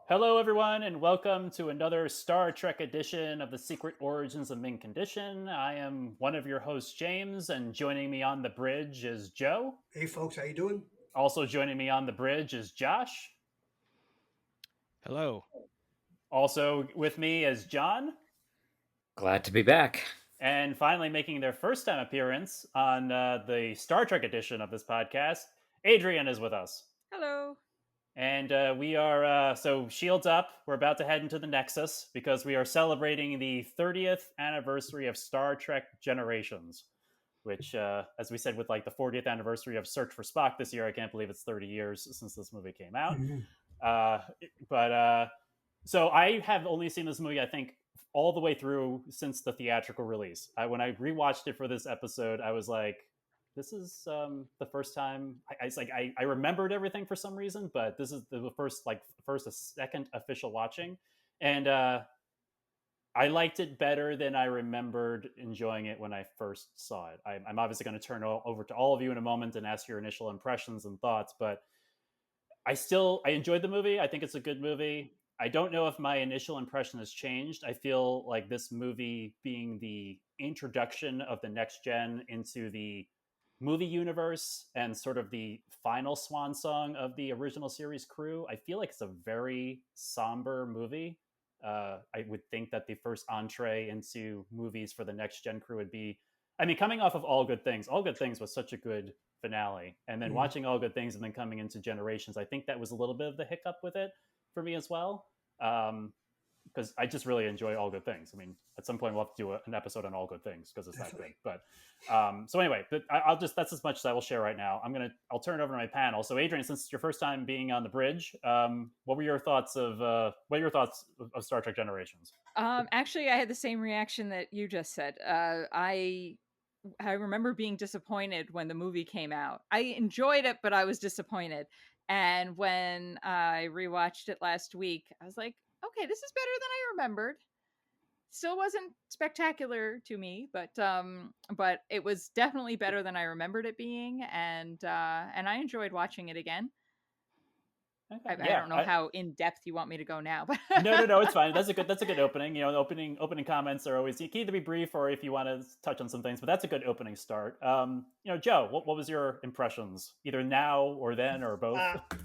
Hello, everyone, and welcome to another Star Trek edition of the Secret Origins of Mint Condition. I am one of your hosts, James, and joining me on the bridge is Joe. Hey folks, how you doing? Also joining me on the bridge is Josh. Hello. Also with me is John. Glad to be back. And finally, making their first time appearance on the Star Trek edition of this podcast, Adrian is with us. Hello. And we are, so shields up. We're about to head into the Nexus because we are celebrating the 30th anniversary of Star Trek Generations, which, as we said, with like the 40th anniversary of Search for Spock this year, I can't believe it's 30 years since this movie came out. So I have only seen this movie, I think, all the way through since the theatrical release. When I rewatched it for this episode, I was like, this is the first time I remembered everything for some reason, but this is the first a second official watching, and I liked it better than I remembered enjoying it when I first saw it. I'm obviously going to turn over to all of you in a moment and ask your initial impressions and thoughts, but I enjoyed the movie. I think it's a good movie. I don't know if my initial impression has changed. I feel like this movie being the introduction of the next gen into the movie universe and sort of the final swan song of the original series crew, I feel like it's a very somber movie. I would think that the first entree into movies for the next gen crew would be, I mean, coming off of All Good Things. All Good Things was such a good finale, and then watching All Good Things and then coming into Generations, I think that was a little bit of the hiccup with it for me as well. Because I just really enjoy All Good Things. I mean, at some point we'll have to do an episode on All Good Things because it's that good. But so anyway, but that's as much as I will share right now. I'll turn it over to my panel. So Adrian, since it's your first time being on the bridge, what were your thoughts of Star Trek Generations? Actually, I had the same reaction that you just said. I remember being disappointed when the movie came out. I enjoyed it, but I was disappointed. And when I rewatched it last week, I was like, okay, this is better than I remembered. Still wasn't spectacular to me, but it was definitely better than I remembered it being, and I enjoyed watching it again. Okay. I don't know how in depth you want me to go now, but no, it's fine. That's a good opening. You know, opening comments are always, you can either be brief or if you want to touch on some things, but that's a good opening start. Joe, what was your impressions, either now or then or both?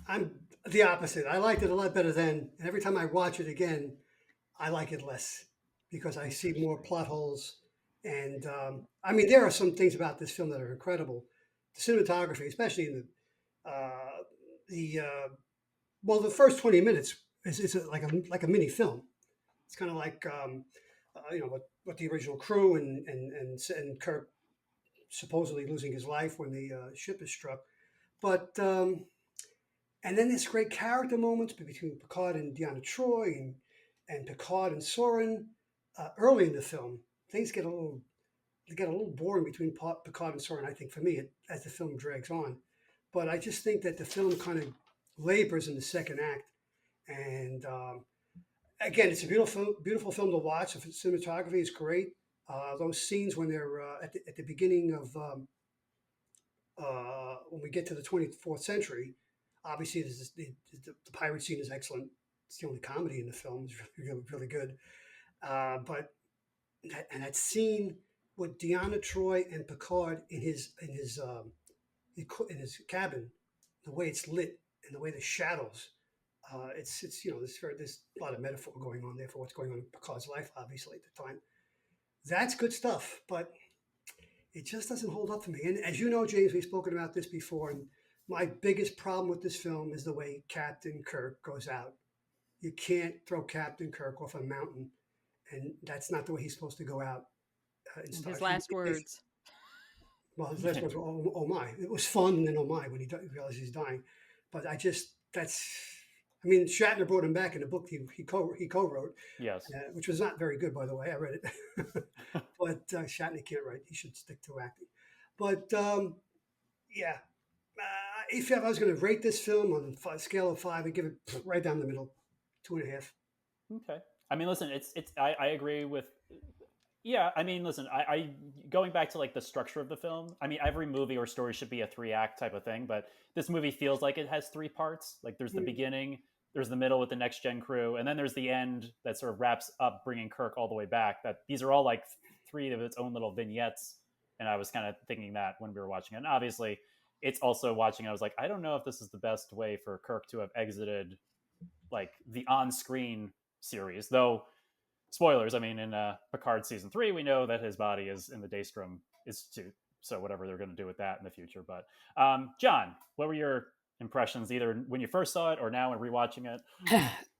I'm the opposite. I liked it a lot better then, and every time I watch it again, I like it less because I see more plot holes. And I mean, there are some things about this film that are incredible. The cinematography, especially in the first 20 minutes is like a mini film. It's kind of like what the original crew and Kirk supposedly losing his life when the ship is struck, but and then there's great character moments between Picard and Deanna Troi and Picard and Soren early in the film. Things get a little boring between Picard and Soren. I think for me as the film drags on, but I just think that the film kind of labors in the second act, and again, it's a beautiful film to watch. The cinematography is great. Those scenes when they're at the beginning of when we get to the 24th century, obviously the pirate scene is excellent. It's the only comedy in the film. It's really good. But that scene with Deanna Troi and Picard in his cabin, the way it's lit and the way the shadows. It's there's a lot of metaphor going on there for what's going on in Picard's life, obviously at the time. That's good stuff, but it just doesn't hold up for me. And as you know, James, we've spoken about this before, and my biggest problem with this film is the way Captain Kirk goes out. You can't throw Captain Kirk off a mountain, and that's not the way he's supposed to go out. His last words. Well, his last words were, oh my. It was fun, and then oh my, when he realizes he's dying. But I mean, Shatner brought him back in a book he co-wrote. Yes. Which was not very good, by the way. I read it. But Shatner can't write. He should stick to acting. But yeah, if I was going to rate this film on a scale of 5, I'd give it right down the middle, 2.5. Okay. I mean, listen, I agree with. Yeah, I mean, listen, I going back to like the structure of the film. I mean, every movie or story should be a 3-act type of thing, but this movie feels like it has 3 parts. Like there's the beginning, there's the middle with the next gen crew, and then there's the end that sort of wraps up bringing Kirk all the way back. That these are all like three of its own little vignettes, and I was kind of thinking that when we were watching it. And obviously, it's also watching. I was like, I don't know if this is the best way for Kirk to have exited like the on-screen series, though. Spoilers. I mean, in Picard season 3, we know that his body is in the Daystrom is too. So whatever they're going to do with that in the future. But John, what were your impressions either when you first saw it or now when rewatching it?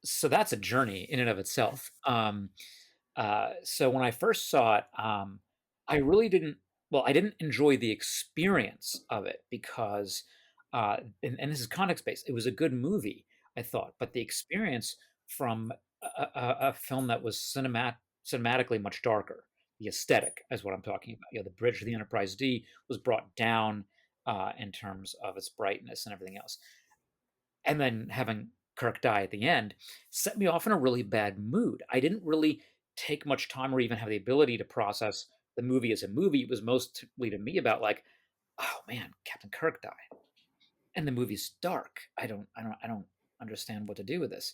So that's a journey in and of itself. So when I first saw it, I really didn't. Well, I didn't enjoy the experience of it because, and this is context based. It was a good movie, I thought, but the experience from a film that was cinematically much darker, the aesthetic is what I'm talking about. The bridge to the Enterprise D was brought down in terms of its brightness and everything else, and then having Kirk die at the end set me off in a really bad mood. I didn't really take much time or even have the ability to process the movie as a movie. It was mostly to me about like, oh man, Captain Kirk died, and the movie's dark. I don't understand what to do with this.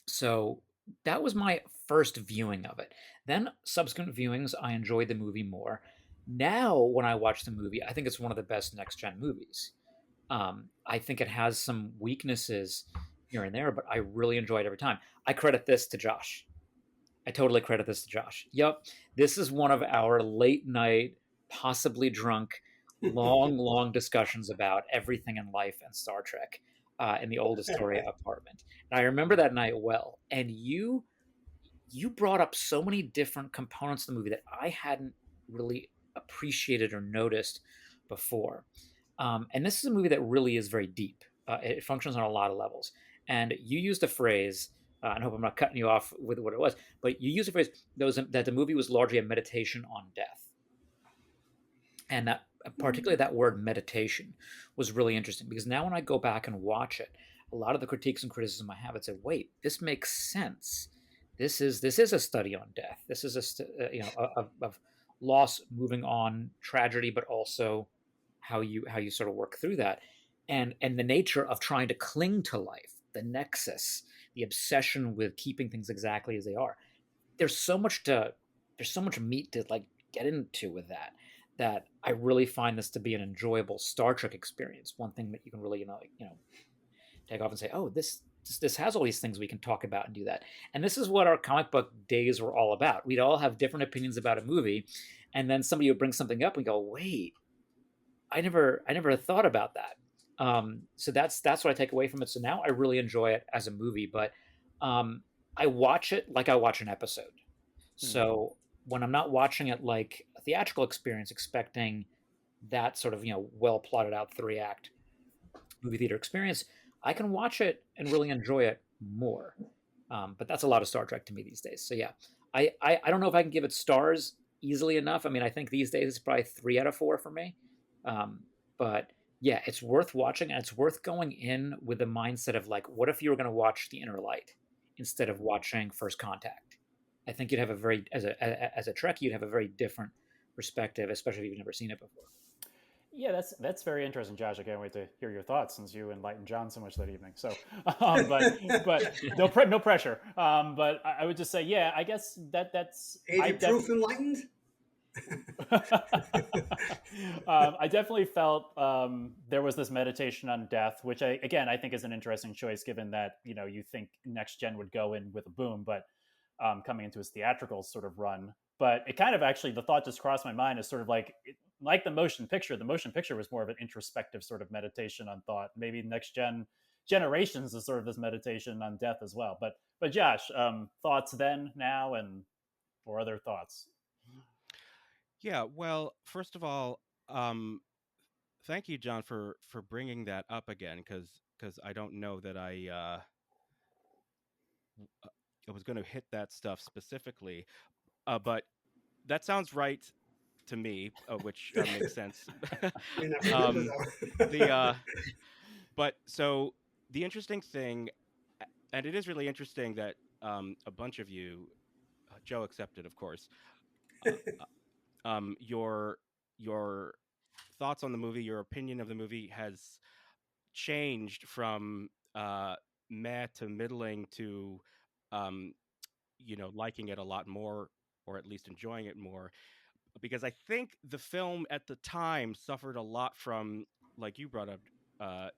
So that was my first viewing of it. Then subsequent viewings, I enjoyed the movie more. Now, when I watch the movie, I think it's one of the best next gen movies. I think it has some weaknesses here and there, but I really enjoy it every time. I credit this to Josh. I totally credit this to Josh. Yep, this is one of our late night, possibly drunk, long discussions about everything in life and Star Trek in the old Astoria apartment. And I remember that night well. And you brought up so many different components of the movie that I hadn't really appreciated or noticed before. And this is a movie that really is very deep. It functions on a lot of levels. And you used a phrase, and I hope I'm not cutting you off with what it was, but you used a phrase that the movie was largely a meditation on death. And that, particularly that word meditation, was really interesting because now when I go back and watch it, a lot of the critiques and criticism I have, I'd say, wait, this makes sense. This is a study on death. This is of loss, moving on, tragedy, but also how you sort of work through that, and the nature of trying to cling to life, the nexus, the obsession with keeping things exactly as they are. There's so much meat to like get into with that I really find this to be an enjoyable Star Trek experience. One thing that you can really take off and say, oh, this has all these things we can talk about and do that. And this is what our comic book days were all about. We'd all have different opinions about a movie, and then somebody would bring something up and go, wait, I never thought about that. So that's what I take away from it. So now I really enjoy it as a movie, but I watch it like I watch an episode. So when I'm not watching it like a theatrical experience, expecting that sort of well plotted out 3-act movie theater experience, I can watch it and really enjoy it more. But that's a lot of Star Trek to me these days. So yeah, I don't know if I can give it stars easily enough. I mean, I think these days it's probably 3 out of 4 for me. But yeah, it's worth watching, and it's worth going in with the mindset of like, what if you were going to watch The Inner Light instead of watching First Contact? I think you'd have a very, as a Trek, you'd have a very different perspective, especially if you've never seen it before. Yeah, that's very interesting, Josh. I can't wait to hear your thoughts since you enlightened John so much that evening. So, but no pressure. But I would just say, yeah, I guess that's proof enlightened. I definitely felt there was this meditation on death, which I think is an interesting choice, given that you think Next Gen would go in with a boom, but coming into its theatrical sort of run. But it kind of actually, the thought just crossed my mind as sort of like the motion picture. The motion picture was more of an introspective sort of meditation on thought. Maybe Next Generations is sort of this meditation on death as well. But Josh, thoughts then, now, and or other thoughts? Yeah, well, first of all, thank you, John, for bringing that up again, because I don't know that I was going to hit that stuff specifically, but that sounds right to me, which makes sense. But so the interesting thing, and it is really interesting that a bunch of you, Joe accepted, of course, your thoughts on the movie, your opinion of the movie has changed from meh to middling to liking it a lot more, or at least enjoying it more, because I think the film at the time suffered a lot from, like you brought up, uh,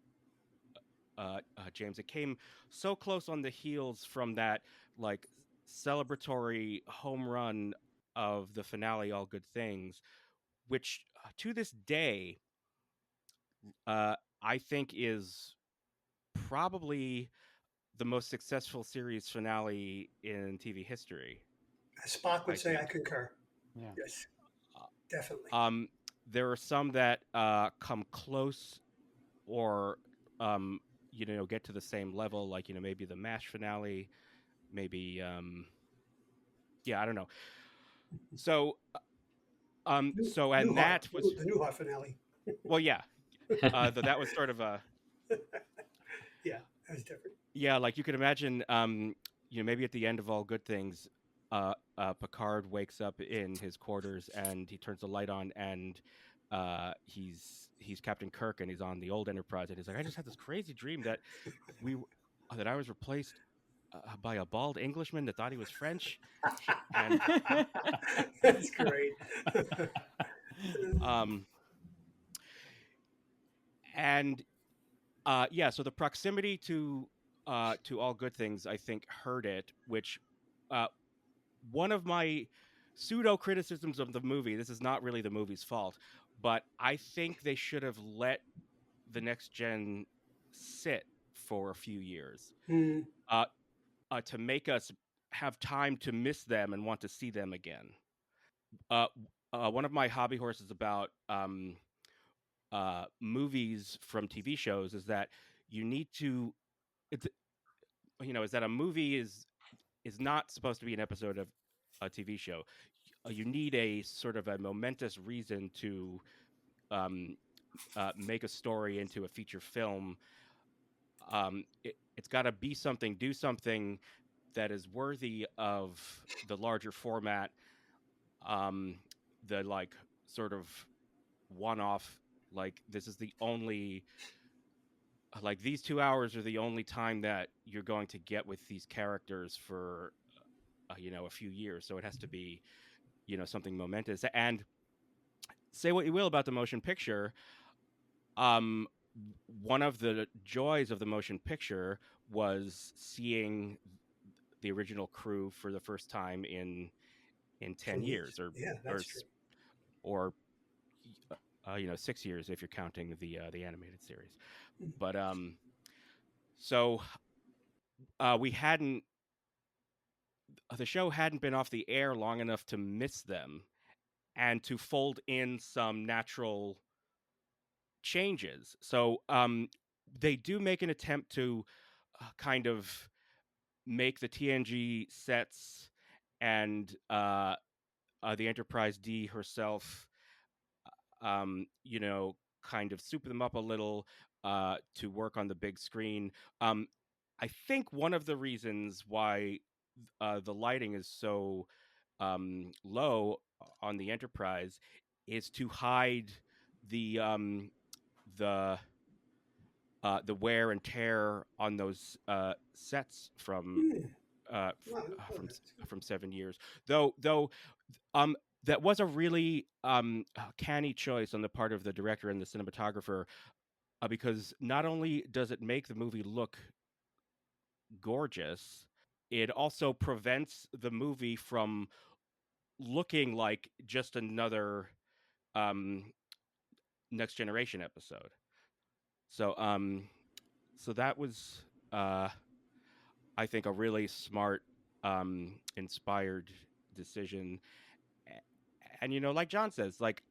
James. It came so close on the heels from that like celebratory home run of the finale, All Good Things, which to this day, I think is probably the most successful series finale in TV history. As Spock I would say, I think. concur. Yeah. Yes, Uh, definitely. there are some that come close, or get to the same level, like maybe the MASH finale, maybe yeah, I don't know. So and Newhart, that was, the Newhart finale. well, yeah, that was sort of a, Yeah, that's different. yeah, like you could imagine, maybe at the end of All Good Things, Picard wakes up in his quarters and he turns the light on, and he's Captain Kirk, and he's on the old Enterprise, and he's like, I just had this crazy dream that that I was replaced by a bald Englishman that thought he was French, and That's great. um and yeah, so the proximity to All Good Things, I think, hurt it, which uh one of my pseudo criticisms of the movie, this is not really the movie's fault, but I think they should have let the next gen sit for a few years, Hmm. uh, to make us have time to miss them and want to see them again. Uh, one of my hobby horses about movies from TV shows is that you need to, it's, is that a movie is not supposed to be an episode of a TV show. You need a sort of a momentous reason to make a story into a feature film. It's got to be something, do something that is worthy of the larger format. The like sort of one-off, like this is the only, like these 2 hours are the only time that you're going to get with these characters for a few years. So it has to be something momentous. And say what you will about the motion picture, um one of the joys of the motion picture was seeing the original crew for the first time in 10 10 years. years, or Yeah, or that's true. or 6 years if you're counting the animated series. Mm. But so we hadn't the show hadn't been off the air long enough to miss them and to fold in some natural changes. So they do make an attempt to kind of make the TNG sets and the Enterprise D herself, kind of soup them up a little to work on the big screen. I think one of the reasons why the lighting is so low on the Enterprise is to hide the the wear and tear on those sets from Hmm. uh, Wow, from 7 years. Though that was a really canny choice on the part of the director and the cinematographer, because not only does it make the movie look gorgeous, it also prevents the movie from looking like just another um, Next Generation episode. So so that was I think a really smart, inspired decision. And like John says, like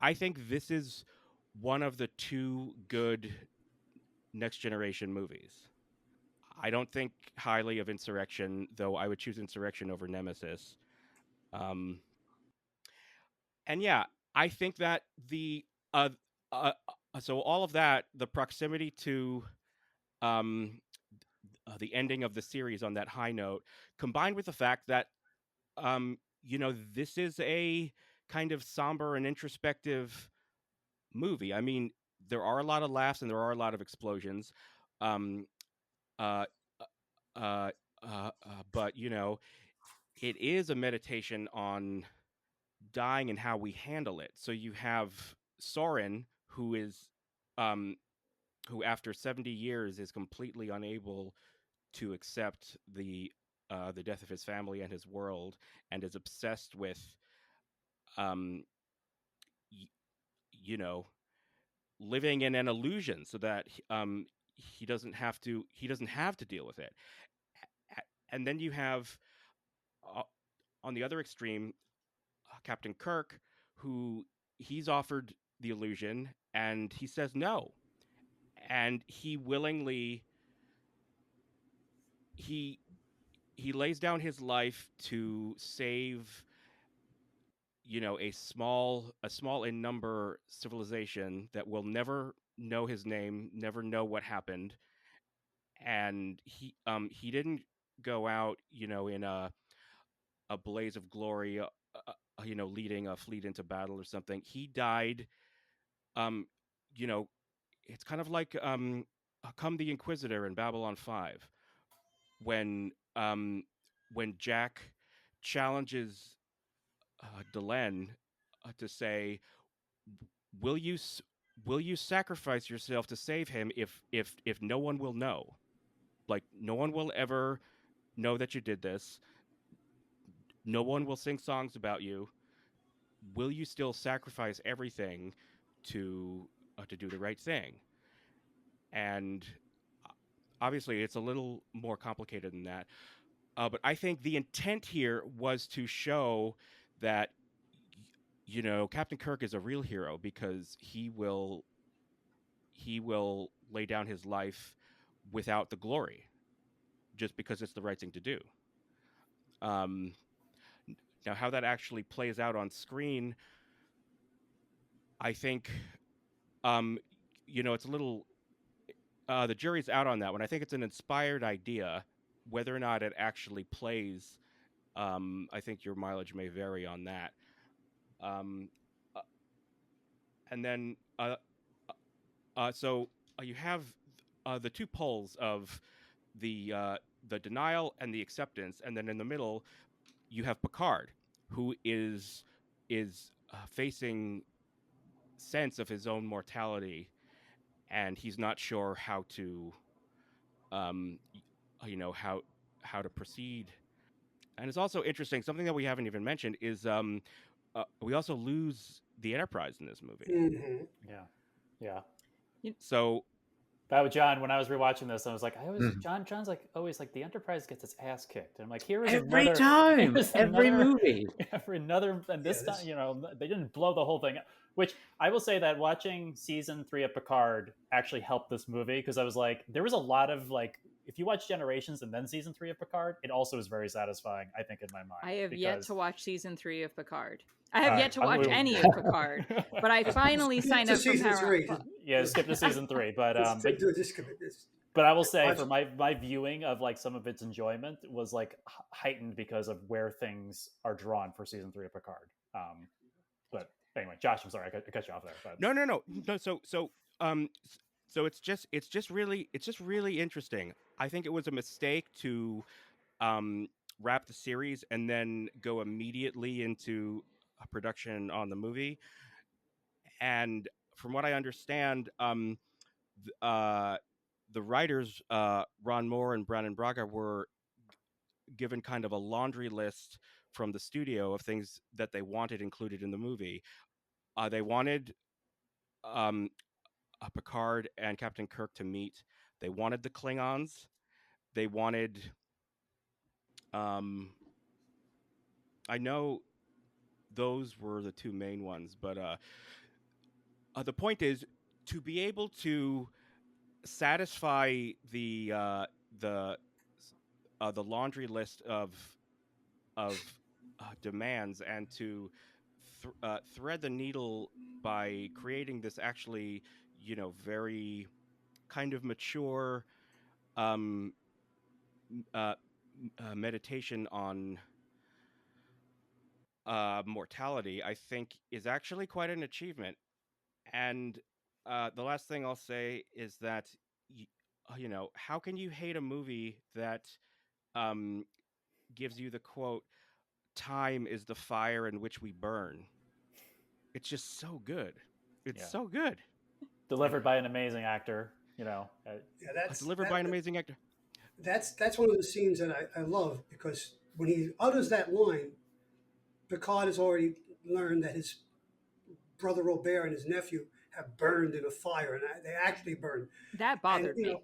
I think this is one of the two good Next Generation movies. I don't think highly of Insurrection, though I would choose Insurrection over Nemesis. Um, and yeah, I think that uh, so all of that, the proximity to um, the ending of the series on that high note, combined with the fact that this is a kind of somber and introspective movie. I mean, there are a lot of laughs and there are a lot of explosions, Um, uh, uh, but it is a meditation on dying and how we handle it. So you have Soren, um, who after 70 years is completely unable to accept the death of his family and his world, and is obsessed with um, y- you know living in an illusion so that he doesn't have to deal with it. And then you have uh, on the other extreme Captain Kirk, who he's offered the illusion and he says no, and he he lays down his life to save a small in number civilization that will never know his name, never know what happened. And he didn't go out in a blaze of glory, leading a fleet into battle or something. He died, um you know it's kind of like come the Inquisitor in Babylon 5, when Jack challenges Delenn to say, will you will you sacrifice yourself to save him if no one will know, like no one will ever know that you did this, no one will sing songs about you, will you still sacrifice everything to do the right thing? And obviously it's a little more complicated than that, but I think the intent here was to show that Captain Kirk is a real hero because he will lay down his life without the glory, just because it's the right thing to do. Um, Now, how that actually plays out on screen, I think, it's a little. The jury's out on that one. I think it's an inspired idea. Whether or not it actually plays, I think your mileage may vary on that. Um, uh, and then, so you have the two poles of the denial and the acceptance, and then in the middle you have Picard, who is facing sense of his own mortality, and he's not sure how to um, how to proceed. And it's also interesting, something that we haven't even mentioned is we also lose the Enterprise in this movie. Mm-hmm. Yeah, yeah. So That was John. When I was rewatching this, I was like, Mhm. John's like always like the Enterprise gets its ass kicked, and I'm like, here is Every another, time, here's every another, movie. for another, and Yeah, this time, this. they didn't blow the whole thing up. Which I will say that watching season 3 of Picard actually helped this movie, because I was like, there was a lot of like, if you watch Generations and then season 3 of Picard, it also is very satisfying, I think, in my mind. I have yet to Because watch season 3 of Picard. I all have right, yet to watch any of Picard, but I finally Skip signed to up for season Paramount three. Plus. yeah, skip to season 3, Just commit this. but I will say, Watch. for my viewing of like some of its enjoyment was like heightened because of where things are drawn for season 3 of Picard. But anyway, Josh, I'm sorry, I cut you off there. But no. So it's just really interesting. I think it was a mistake to um, wrap the series and then go immediately into a production on the movie. And from what I understand, the writers, Ron Moore and Brandon Braga, were given kind of a laundry list from the studio of things that they wanted included in the movie. They wanted um, Picard and Captain Kirk to meet. They wanted the Klingons. They wanted. Um, I know those were the two main ones, but the point is to be able to satisfy the the laundry list of demands, and to thread the needle by creating this actually very kind of mature um, uh, meditation on mortality, I think is actually quite an achievement. And the last thing I'll say is that how can you hate a movie that um, gives you the quote, "Time is the fire in which we burn"? It's just so good. It's Yeah. so good. Delivered by an amazing actor. Yeah, that's Delivered by an amazing actor. that's one of the scenes that I love, because when he utters that line, Picard has already learned that his brother Robert and his nephew have burned in a fire, and they actually burned. That And bothered me.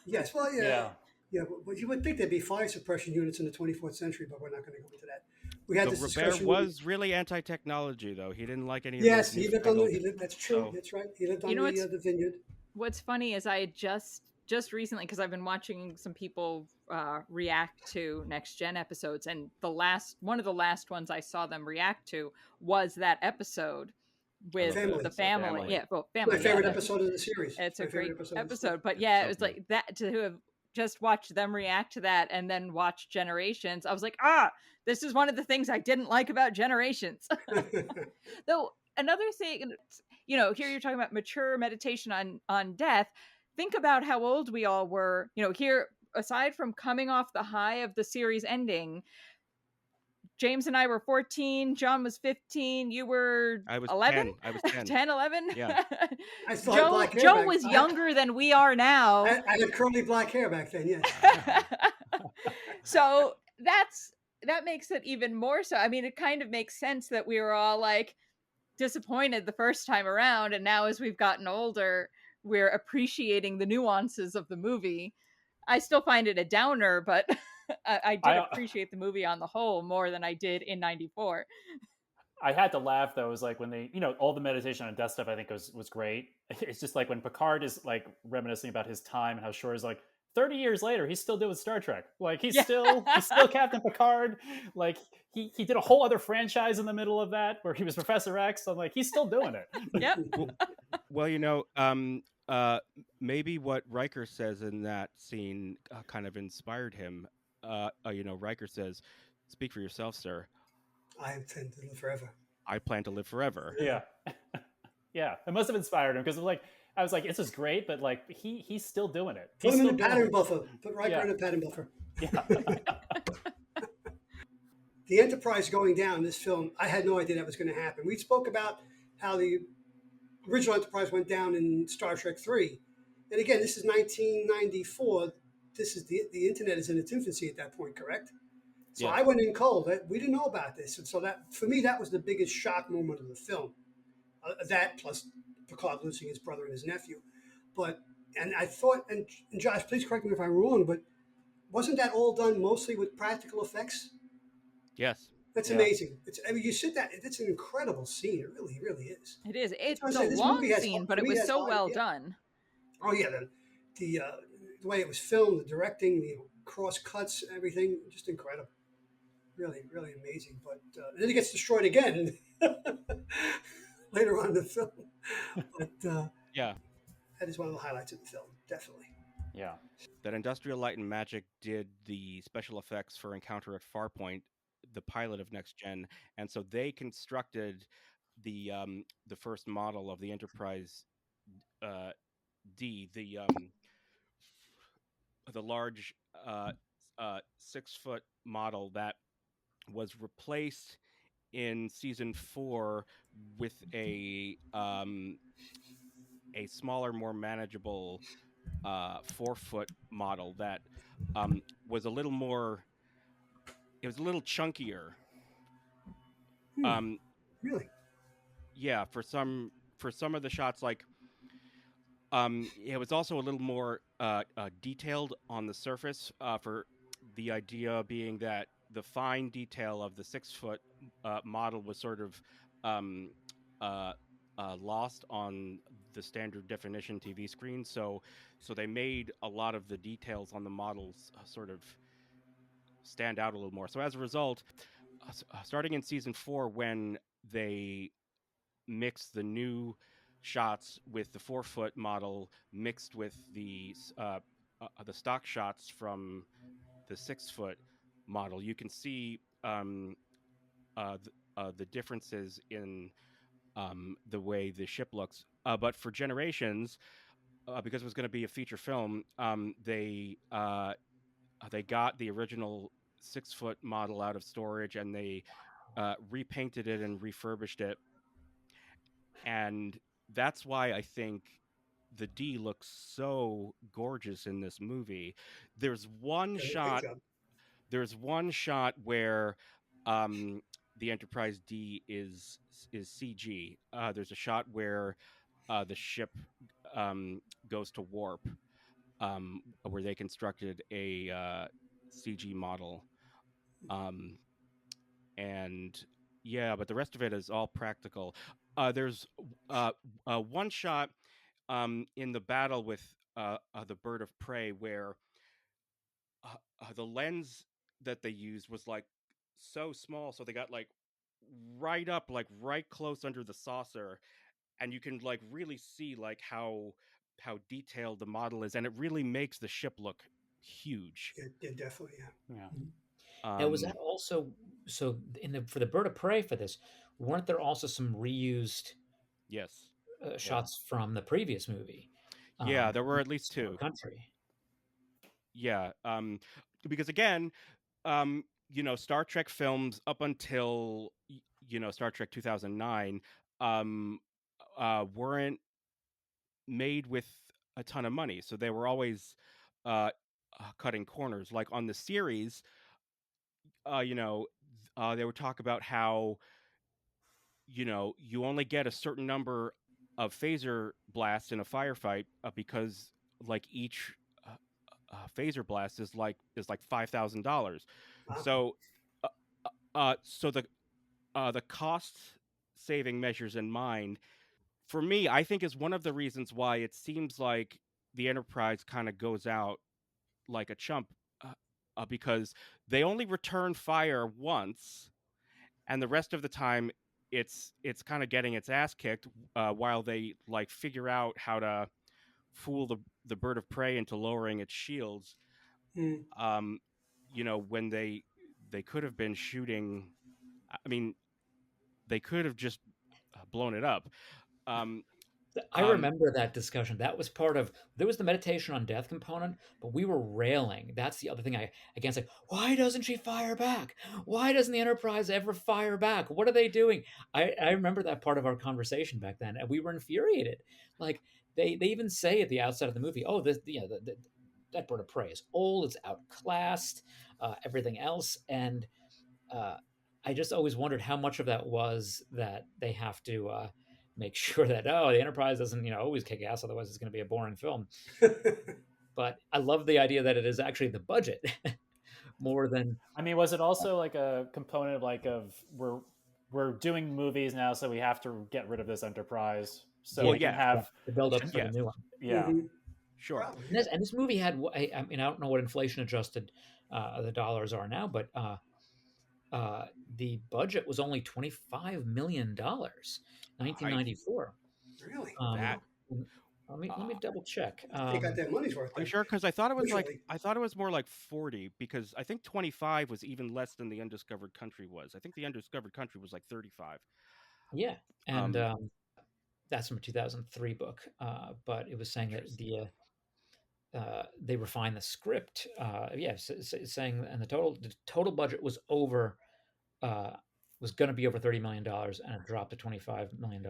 yes, well, yeah, Yeah. yeah. But you would think there'd be fire suppression units in the 24th century, but we're not going to go into that. We had The this Robert discussion. was really anti-technology, though. He didn't like any of Yes, those he lived on the. newfangled. That's true. So That's right. He lived on You know what's the vineyard. what's funny is I had just recently, because I've been watching some people react to next gen episodes, and one of the last ones I saw them react to was that episode with Family. the family. Family. Yeah, well, My family. favorite Yeah, episode of the series. it's My a great favorite episode. episode. But It's yeah, so it was good. like that, to have just watched them react to that and then watch Generations. I was like, this is one of the things I didn't like about Generations. Though another thing, here you're talking about mature meditation on death. Think about how old we all were. Here, aside from coming off the high of the series ending, James and I were 14, John was 15, you were I was 11? 10. I was 10. 10, 11? Yeah. I still had black hair Joe back. was younger than we are now. I had curly black hair back then. Yes. So that makes it even more so. I mean, it kind of makes sense that we were all like disappointed the first time around, and now as we've gotten older, we're appreciating the nuances of the movie. I still find it a downer, but I did appreciate the movie on the whole more than I did in '94. I had to laugh though. It was like when they, all the meditation on death stuff. I think was great. It's just like when Picard is like reminiscing about his time and how Shore is like 30 years later, he's still doing Star Trek. Like he's still Captain Picard. Like he did a whole other franchise in the middle of that where he was Professor X. I'm like, he's still doing it. Yep. Well, maybe what Riker says in that scene kind of inspired him. Riker says, "Speak for yourself, sir. I intend to live forever. I plan to live forever." Yeah. Yeah. It must have inspired him because I was like, this is great, but like he's still doing it. Put He's him in still a doing pattern it. buffer. Put Riker Yeah. in a pattern buffer. Yeah. The Enterprise going down, this film, I had no idea that was going to happen. We spoke about how the original Enterprise went down in Star Trek 3. And again, this is 1994. This is the internet is in its infancy at that point, correct? So Yeah. I went in cold. We didn't know about this. And so that, for me, that was the biggest shock moment of the film. That plus Picard losing his brother and his nephew. And I thought, and Josh, please correct me if I'm wrong, but wasn't that all done mostly with practical effects? Yes. That's Yeah. amazing. You sit that, it's an incredible scene. It really, really is. It is. It's I was a saying, this long movie has- scene, but for it me, was has so high- well yeah. done. Oh yeah, the way it was filmed, the directing, the cross cuts, everything, just incredible. Really, really amazing. But then it gets destroyed again later on in the film. But Yeah. that is one of the highlights of the film, definitely. Yeah. That Industrial Light and Magic did the special effects for Encounter at Farpoint, the pilot of Next Gen, and so they constructed the first model of the Enterprise D, the large 6-foot model that was replaced in season 4 with a smaller, more manageable 4-foot model that was a little more. It was a little chunkier. Really? Yeah, for some of the shots, like it was also a little more detailed on the surface. For the idea being that the fine detail of the 6-foot model was sort of lost on the standard definition TV screen. So they made a lot of the details on the models sort of stand out a little more. So as a result, starting in season 4, when they mixed the new shots with the 4-foot model mixed with the stock shots from the 6-foot model, you can see the differences in the way the ship looks. But for Generations, because it was going to be a feature film, they got the original 6-foot model out of storage, and they repainted it and refurbished it, and that's why I think the D looks so gorgeous in this movie. There's one Great shot. job. There's one shot where the Enterprise D is CG. There's a shot where the ship goes to warp, where they constructed a CG model, um, and yeah, but the rest of it is all practical. There's one shot in the battle with the bird of prey where the lens that they used was like so small, so they got like right up, like right close under the saucer, and you can like really see like how detailed the model is, and it really makes the ship look huge. Yeah, definitely. Yeah. Yeah. Mhm. Now, was Um, that also so in the for the bird of prey for this? Weren't there also some reused yes, shots from the previous movie? yeah, there were at least Star two. Country. Yeah, because again, Star Trek films up until Star Trek 2009 um, weren't made with a ton of money, so they were always uh, cutting corners. Like on the series, they would talk about how you only get a certain number of phaser blasts in a firefight because like each uh, phaser blast is like $5,000. Wow. So, so the cost saving measures in mind, for me, I think is one of the reasons why it seems like the Enterprise kind of goes out like a chump, because they only return fire once, and the rest of the time it's kind of getting its ass kicked, while they like figure out how to fool the bird of prey into lowering its shields. Mm. um when they could have been shooting, I mean, they could have just blown it up. um I um remember that discussion. That was part of there was the meditation on death component, but we were railing. That's the other thing I against, like, why doesn't she fire back? Why doesn't the Enterprise ever fire back? What are they doing? I remember that part of our conversation back then, and we were infuriated. Like they even say at the outset of the movie, oh, this that bird of prey is old, it's outclassed, everything else, and uh, I just always wondered how much of that was that they have to make sure that, oh, the Enterprise doesn't always kick ass, otherwise it's going to be a boring film. But I love the idea that it is actually the budget more than I mean, was it also like a component of we're doing movies now, so we have to get rid of this Enterprise so well, we can yeah, yeah, have the build up for the yes, new one. yeah. Mhm. sure. Probably. And this movie had, I mean, I don't know what inflation adjusted the dollars are now, but the budget was only $25 million, I 1994. Really? that Let me uh, double check. They got their money's worth are you then. sure? Because Visually. I thought it was more like 40, because I think 25 was even less than the Undiscovered Country was. I think the Undiscovered Country was like 35. Yeah, and Um, that's from a 2003 book. But it was saying that Interesting. they refined the script. Yes, saying and the total budget uh, was going to be over $30 million, and it dropped to $25 million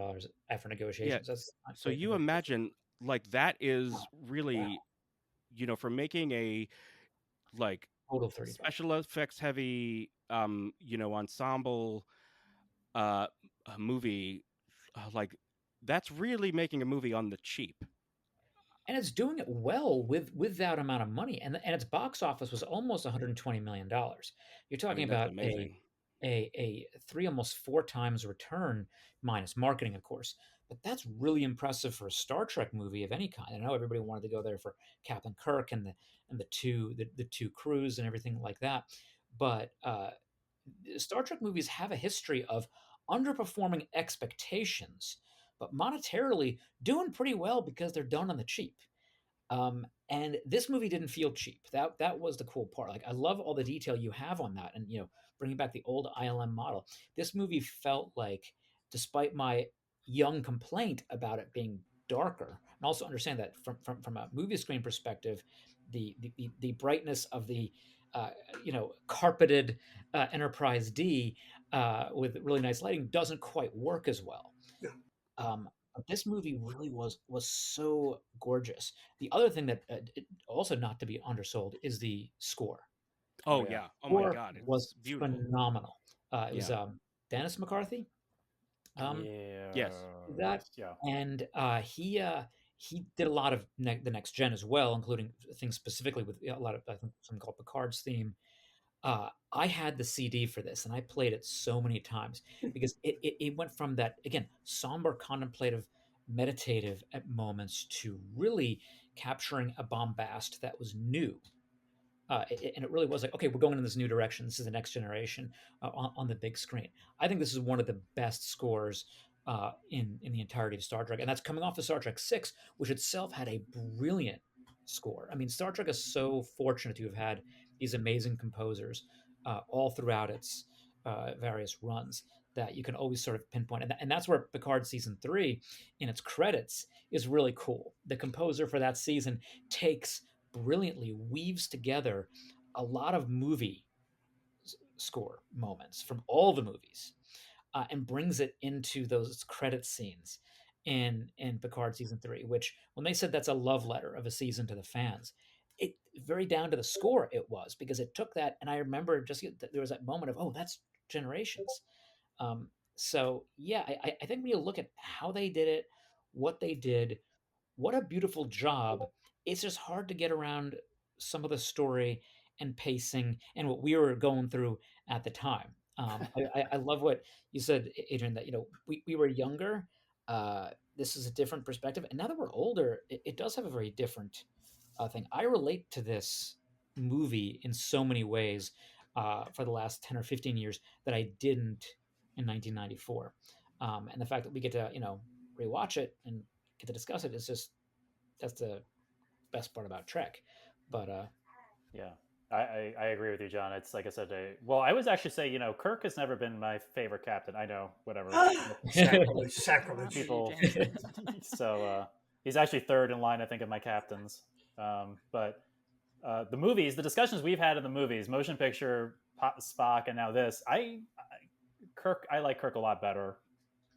after Yeah. negotiations. That's not So great you negotiation. imagine, like, that is really, for making a like Total 35. special effects heavy, ensemble movie, like that's really making a movie on the cheap. And it's doing it well with that amount of money, and its box office was almost $120 million. You're I talking mean, that's about a amazing. a a three, almost four times return, minus marketing, of course. But that's really impressive for a Star Trek movie of any kind. I know everybody wanted to go there for Captain Kirk and the two crews and everything like that, but Star Trek movies have a history of underperforming expectations, but monetarily doing pretty well because they're done on the cheap. And this movie didn't feel cheap. That was the cool part. Like, I love all the detail you have on that, and bringing back the old ILM model. This movie felt like, despite my young complaint about it being darker, and also understand that from a movie screen perspective, the brightness of the uh, carpeted Enterprise D with really nice lighting doesn't quite work as well. Yeah. But this movie really was so gorgeous. The other thing that also not to be undersold is the score. Oh Yeah. yeah. Oh my Score God, was it's beautiful. phenomenal. It was Yeah. Dennis McCarthy. Yes. That Yeah. and he did a lot of the next gen as well, including things specifically with a lot of, I think, something called Picard's theme. I had the CD for this and I played it so many times because it went from that, again, somber, contemplative, meditative at moments to really capturing a bombast that was new. And it really was like, okay, we're going in this new direction. This is the next generation on the big screen. I think this is one of the best scores in the entirety of Star Trek, and that's coming off of Star Trek Six, which itself had a brilliant score. I mean, Star Trek is so fortunate to have had these amazing composers all throughout its various runs that you can always sort of pinpoint, and that's where Picard season 3, in its credits, is really cool. The composer for that season takes brilliantly weaves together a lot of movie score moments from all the movies and brings it into those credit scenes in Picard season 3. Which, when they said that's a love letter of a season to the fans, it very down to the score it was, because it took that, and I remember just there was that moment of, oh, that's Generations. So yeah, I think when you look at how they did it, what they did, what a beautiful job. It's just hard to get around some of the story and pacing and what we were going through at the time. I love what you said, Adrian, that we were younger. This is a different perspective, and now that we're older, it does have a very different thing. I relate to this movie in so many ways for the last 10 or 15 years that I didn't in 1994. And the fact that we get to rewatch it and get to discuss it is just, that's the best part about Trek. But Yeah. I agree with you, John. It's like I said, well, I was actually say, Kirk has never been my favorite captain. I know, whatever. Sacrilege, Not sacrilege. for you, People, Jameson. so he's actually third in line, I think, of my captains. But the movies, the discussions we've had in the movies, motion picture, Spock, and now this, I like Kirk a lot better.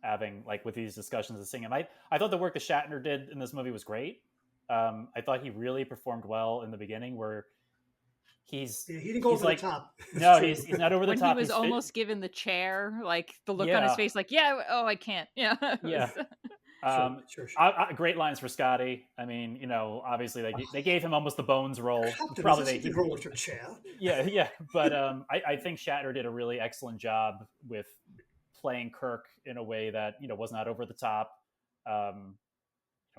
Having like with these discussions and seeing him, I thought the work that Shatner did in this movie was great. I thought he really performed well in the beginning, where Yeah, he didn't go he's over like, the top. no, he's not over the When top. he was He's almost given the chair, like the look on his Yeah. face, like, yeah, oh, I can't. Yeah. it Yeah. was- Sure. Great lines for Scotty. I mean, obviously they gave him almost the Bones role. Captain, Probably is they, nothing wrong with your chair. yeah. But I think Shatner did a really excellent job with playing Kirk in a way that was not over the top.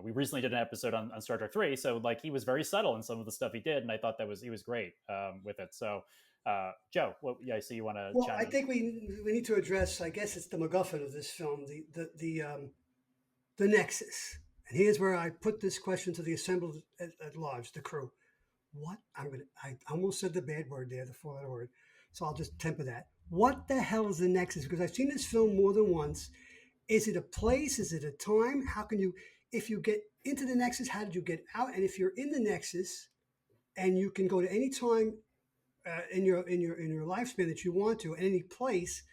We recently did an episode on Star Trek 3, so like he was very subtle in some of the stuff he did, and I thought he was great with it. So, Joe, I see you want to Well, chime I in. think we need to address. I guess it's the MacGuffin of this film, the Nexus. And here's where I put this question to the assembled at large, the crew. I almost said the bad word there, the 4-letter word. So I'll just temper that. What the hell is the Nexus? Because I've seen this film more than once. Is it a place? Is it a time? How can you, if you get into the Nexus, how did you get out? And if you're in the Nexus and you can go to any time in your lifespan that you want to, any place,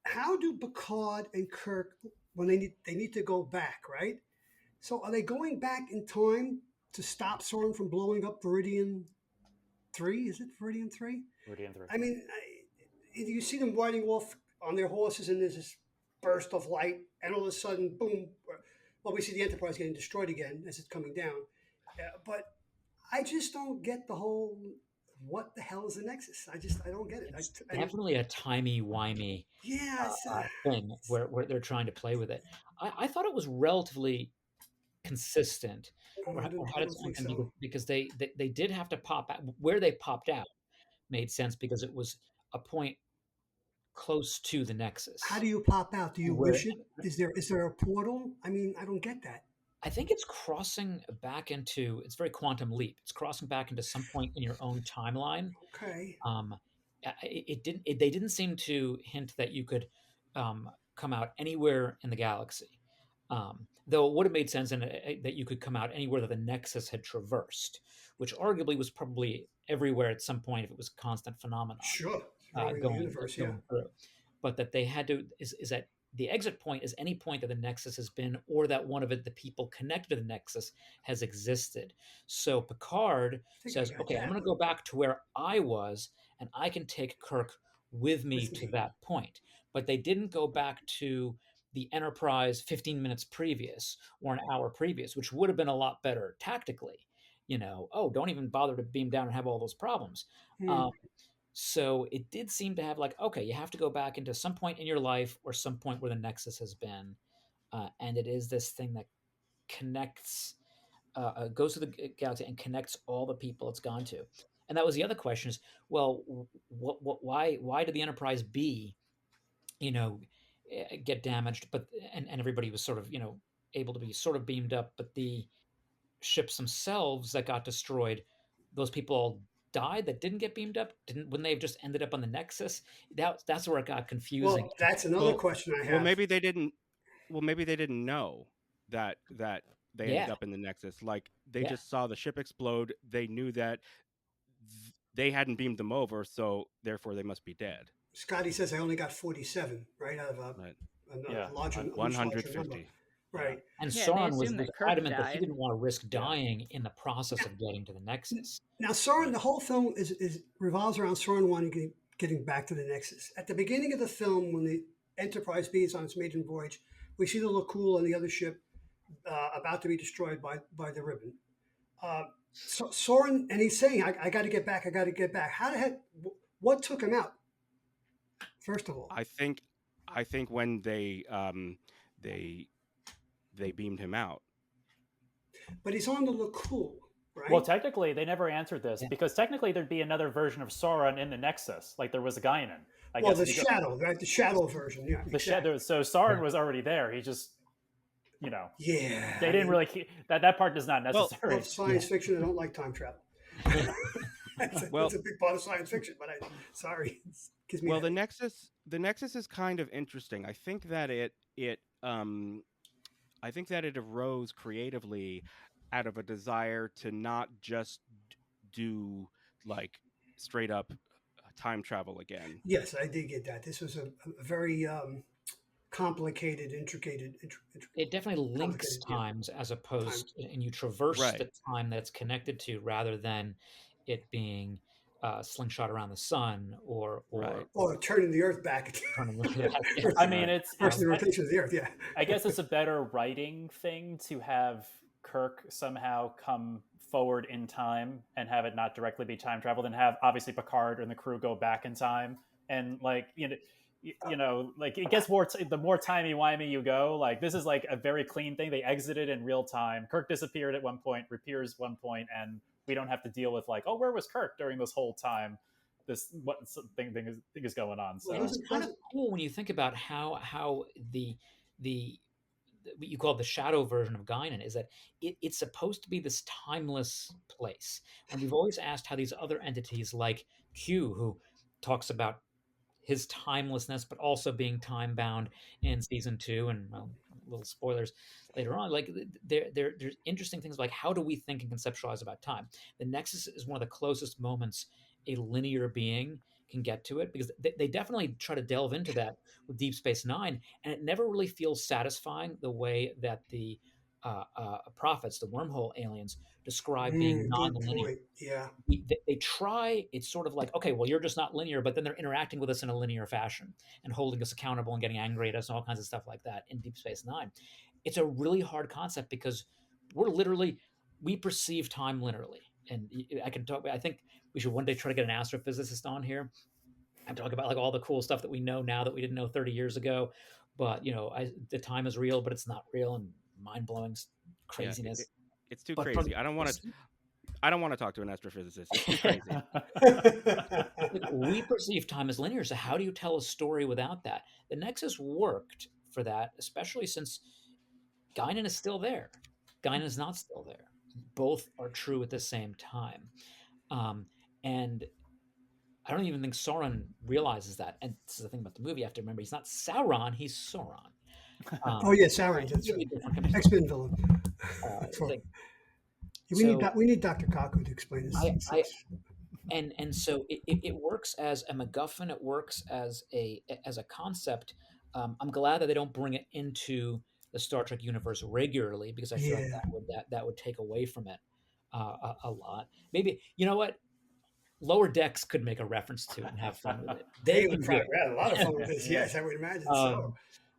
how do Picard and Kirk, when they need to go back, right? So are they going back in time to stop Soren from blowing up Viridian 3? Is it Viridian 3? Viridian 3. I mean, you see them riding off on their horses, and there's this burst of light, and all of a sudden, boom. Well, we see the Enterprise getting destroyed again as it's coming down. But I just don't get the whole, what the hell is the Nexus? I don't get it. it's definitely a timey-wimey thing where they're trying to play with it. I thought it was relatively consistent, or had its own thing, because they did have to pop out. Where they popped out made sense because it was a point close to the Nexus. How do you pop out? Do you wish it? Is there a portal? I mean, I don't get that. I think it's crossing back into, it's very quantum leap. It's crossing back into some point in your own timeline. Okay. They didn't seem to hint that you could come out anywhere in the galaxy. Though it would have made sense that you could come out anywhere that the Nexus had traversed, which arguably was probably everywhere at some point if it was a constant phenomenon Sure, roaming the universe. Yeah. going through. But that they had to is that the exit point is any point that the Nexus has been, or that one of the people connected to the Nexus has existed. So Picard I think I says, got "Okay, I'm that going to go back to where I was, and I can take Kirk with me with to me. that point." But they didn't go back to the Enterprise 15 minutes previous or an hour previous, which would have been a lot better tactically. Oh, don't even bother to beam down and have all those problems. Hmm. Um, so it did seem to have like, okay, you have to go back into some point in your life or some point where the Nexus has been. And it is this thing that connects, goes to the galaxy and connects all the people it's gone to. And that was the other question is, well, why did the Enterprise B, you know, get damaged, but and everybody was sort of able to be sort of beamed up, but the ships themselves that got destroyed, those people all died that didn't get beamed up. Wouldn't they have just ended up on the Nexus? That's where it got confusing. Well, that's another Well, question I well, have. maybe they didn't. Well, maybe they didn't know that they ended Yeah, up in the Nexus. Like they yeah. just saw the ship explode. They knew that they hadn't beamed them over, so therefore they must be dead. Scotty says I only got 47, right, out of a, Right. Yeah. a larger, a much larger number. 150. Yeah. Right. And Yeah, and they Sauron was assume that Kirk adamant that he died. didn't want to risk Yeah. dying in the process of getting to the Nexus. Now, Soren, Right. the whole film is revolves around Soren wanting getting back to the Nexus. At the beginning of the film, when the Enterprise B is on its maiden voyage, we see the Lakul and the other ship about to be destroyed by the Ribbon. So Soren, and he's saying, I got to get back. I got to get back. How the heck? What took him out? First of all, I think when they beamed him out. but he's on the Lakul, right? Well, technically, they never answered this Yeah. because technically there'd be another version of Sauron in the Nexus, like there was a Guinan. I Well, guess the if you go- shadow, right? The shadow version, yeah. the exactly. shadow. So Sauron was already there. He just, Yeah. they didn't really that part is not Well, necessary. Well, science fiction. I don't like time travel. That's Well- a big part of science fiction. But sorry, it gives me. Well, a the headache. Nexus is kind of interesting. I think that it arose creatively out of a desire to not just do like straight up time travel again. Yes, I did get that. This was a very complicated, intricate. It definitely links Complicated, yeah. times as opposed, and you traverse Right. the time that's connected to, rather than it being slingshot around the sun or Right. Or turning the Earth back. turning the I mean, it's Versus the rotation of the Earth. Yeah. I guess it's a better writing thing to have Kirk somehow come forward in time and have it not directly be time travel than have obviously Picard and the crew go back in time and like like it gets more the more timey-wimey you go, like this is like a very clean thing. They exited in real time. Kirk disappeared at one point, reappears one point, and we don't have to deal with like, oh, where was Kirk during this whole time? This what thing is going on. So Well, it's kind of cool when you think about how the what you call the shadow version of Guinan is that it's supposed to be this timeless place. And we've always asked how these other entities like Q, who talks about his timelessness, but also being time bound in season 2, and well, little spoilers later on. Like there's interesting things like how do we think and conceptualize about time? The Nexus is one of the closest moments a linear being can get to it, because they definitely try to delve into that with Deep Space Nine, and it never really feels satisfying the way that the prophets, the wormhole aliens, describe being Good non-linear. point. Yeah. They try, it's sort of like, okay, well, you're just not linear, but then they're interacting with us in a linear fashion and holding us accountable and getting angry at us and all kinds of stuff like that in Deep Space Nine. It's a really hard concept because we perceive time linearly. And I think we should one day try to get an astrophysicist on here and talk about like all the cool stuff that we know now that we didn't know 30 years ago. But, the time is real, but it's not real, and mind-blowing craziness. It's too But crazy. I don't want to talk to an astrophysicist. It's too crazy. We perceive time as linear, so how do you tell a story without that? The Nexus worked for that, especially since Guinan is still there. Guinan is not still there. Both are true at the same time. And I don't even think Sauron realizes that. And this is the thing about the movie, you have to remember, he's not Sauron, he's Sauron. Oh yeah, Sauron. That's Really right. different kind of X-Men villain. For, thing. we So need Dr. Kaku to explain this. I and so it works as a MacGuffin. It works as a concept. I'm glad that they don't bring it into the Star Trek universe regularly because I feel like Yeah. that would take away from it a lot. Maybe you know what Lower Decks could make a reference to it and have fun with it. They They would can do probably had a lot of fun with it. this. Yeah. Yes, I would imagine so.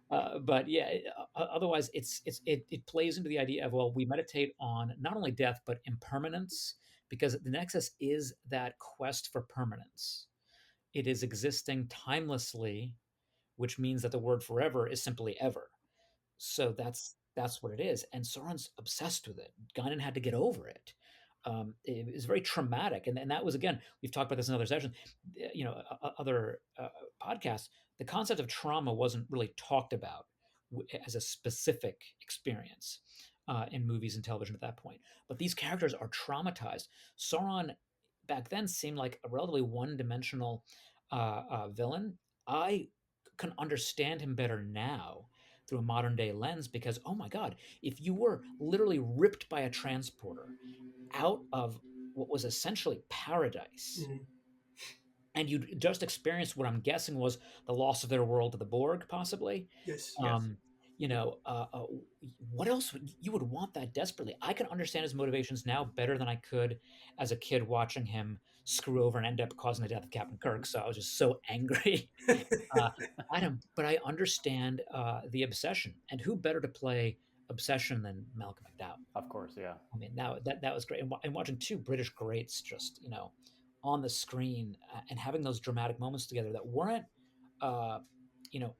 um, but yeah, otherwise it plays into the idea of well, we meditate on not only death but impermanence because the Nexus is that quest for permanence. It is existing timelessly, which means that the word forever is simply ever. So that's what it is, and Sauron's obsessed with it. Guinan had to get over it. It was very traumatic, and that was again we've talked about this in other sessions, other podcasts. The concept of trauma wasn't really talked about as a specific experience in movies and television at that point. But these characters are traumatized. Sauron back then seemed like a relatively one-dimensional villain. I can understand him better now through a modern day lens because oh my god, if you were literally ripped by a transporter out of what was essentially paradise Mhm. and you just experienced what I'm guessing was the loss of their world to the Borg, possibly. Yes. Um, you know, what else you would want that desperately? I can understand his motivations now better than I could as a kid watching him screw over and end up causing the death of Captain Kirk. So I was just so angry at him. But I understand the obsession, and who better to play obsession than Malcolm McDowell? Of course, yeah. I mean, that was great. And watching two British greats just, on the screen and having those dramatic moments together that weren't, uh,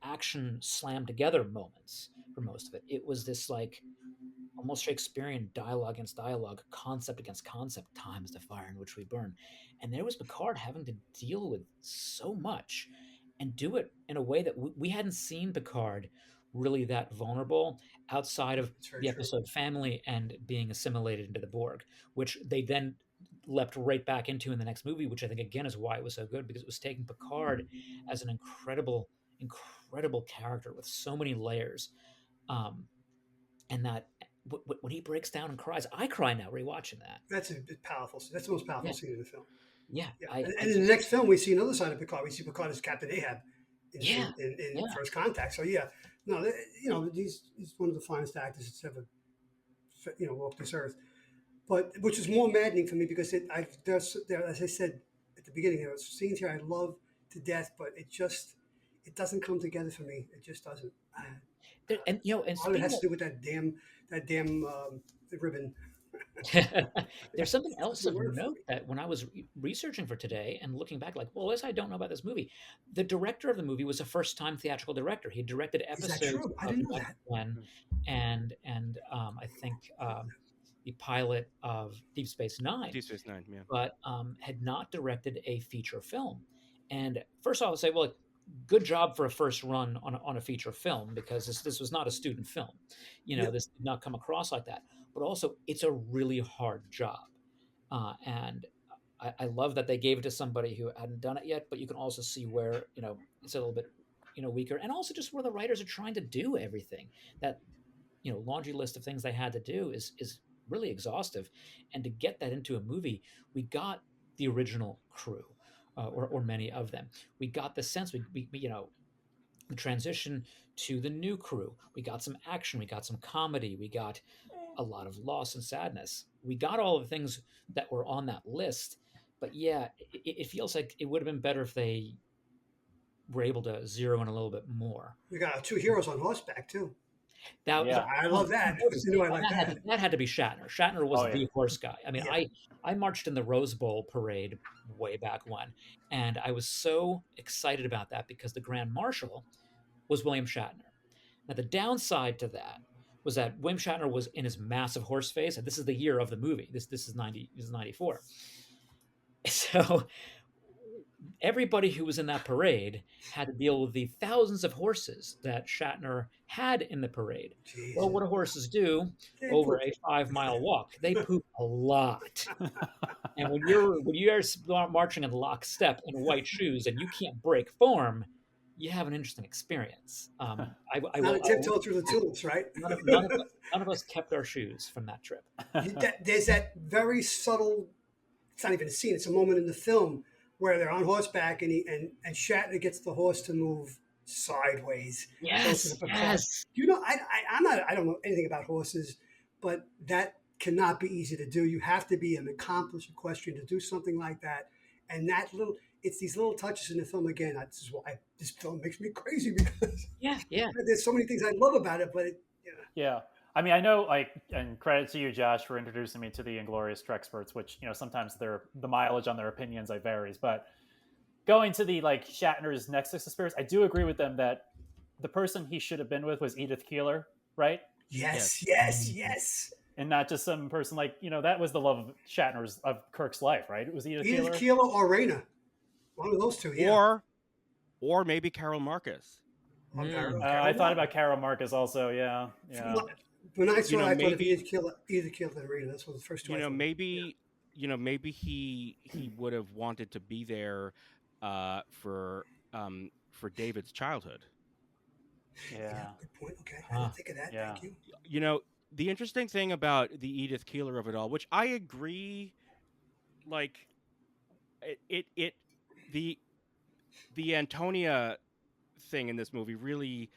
action slam together moments for most of it. It was this like almost Shakespearean dialogue against dialogue, concept against concept, time is the fire in which we burn. And there was Picard having to deal with so much and do it in a way that we hadn't seen Picard really that vulnerable outside of It's very the true. episode family and being assimilated into the Borg, which they then leapt right back into in the next movie, which I think again is why it was so good because it was taking Picard as an incredible character with so many layers. And that when he breaks down and cries, I cry now rewatching that. That's a powerful. That's the most powerful Yeah. scene in the film. Yeah, Yeah. I And in the next film, we see another side of Picard. We see Picard as Captain Ahab Yeah, in yeah. First Contact. So yeah, no, he's one of the finest actors that's ever walked this earth. But which is more maddening for me because there's as I said at the beginning, there are scenes here I love to death, but it doesn't come together for me. It just doesn't. And A lot of it speaking has of to do with that damn ribbon. there's something That's else the of word for note me. that when I was researching for today and looking back, like, well, this I don't know about this movie. The director of the movie was a first-time theatrical director. He directed Is that episodes true? I of didn't know Next that. Gen and I think the pilot of Deep Space Nine, Deep Space Nine, yeah. but had not directed a feature film. And first, I'll say, well, good job for a first run on a feature film because this was not a student film. Yep. This did not come across like that. But also, it's a really hard job. And I love that they gave it to somebody who hadn't done it yet, but you can also see where, it's a little bit, weaker. And also just where the writers are trying to do everything. That, laundry list of things they had to do is really exhaustive. And to get that into a movie, we got the original crew. Or many of them. We got the sense, we the transition to the new crew. We got some action, we got some comedy, we got a lot of loss and sadness. We got all of the things that were on that list. But yeah, it feels like it would have been better if they were able to zero in a little bit more. We got two heroes on horseback too. That Yeah. I love that. I like that. That had to be Shatner. Shatner was Oh, yeah. the horse guy. I mean, Yeah. I marched in the Rose Bowl parade way back when, and I was so excited about that because the Grand Marshal was William Shatner. Now, the downside to that was that William Shatner was in his massive horse face, and this is the year of the movie. This is 94. So everybody who was in that parade had to deal with the thousands of horses that Shatner had in the parade. Jeez. Well, what do horses do They over poop. a 5-mile walk? They poop a lot. And when you're marching in lockstep in white shoes and you can't break form, you have an interesting experience. I Not a will. tiptoe through the tulips, right? None of us kept our shoes from that trip. There's that very subtle. It's not even a scene. It's a moment in the film where they're on horseback and Shatner gets the horse to move sideways, closer to Yes, Picard. yes. You know, I don't know anything about horses, but that cannot be easy to do. You have to be an accomplished equestrian to do something like that. And it's these little touches in the film again. This is why this film makes me crazy because Yeah, yeah. there's so many things I love about it, but Yeah. I mean, I know, like, and credit to you, Josh, for introducing me to the Inglorious Trexperts, which, sometimes the mileage on their opinions varies. But going to the, like, Shatner's Nexus experience, I do agree with them that the person he should have been with was Edith Keeler, right? yes. And not just some person like, that was the love of of Kirk's life, right? It was Edith Keeler. Edith Keeler or Raina. One of those two, yeah. Or maybe Carol Marcus. I thought about Carol Marcus also, yeah. When I saw it, I thought of Edith Keeler and Raina. That's one of the first two. Maybe he would have wanted to be there for David's childhood. Yeah, good point. Okay, I didn't think of that. Yeah. Thank you. The interesting thing about the Edith Keeler of it all, which I agree, like the Antonia thing in this movie really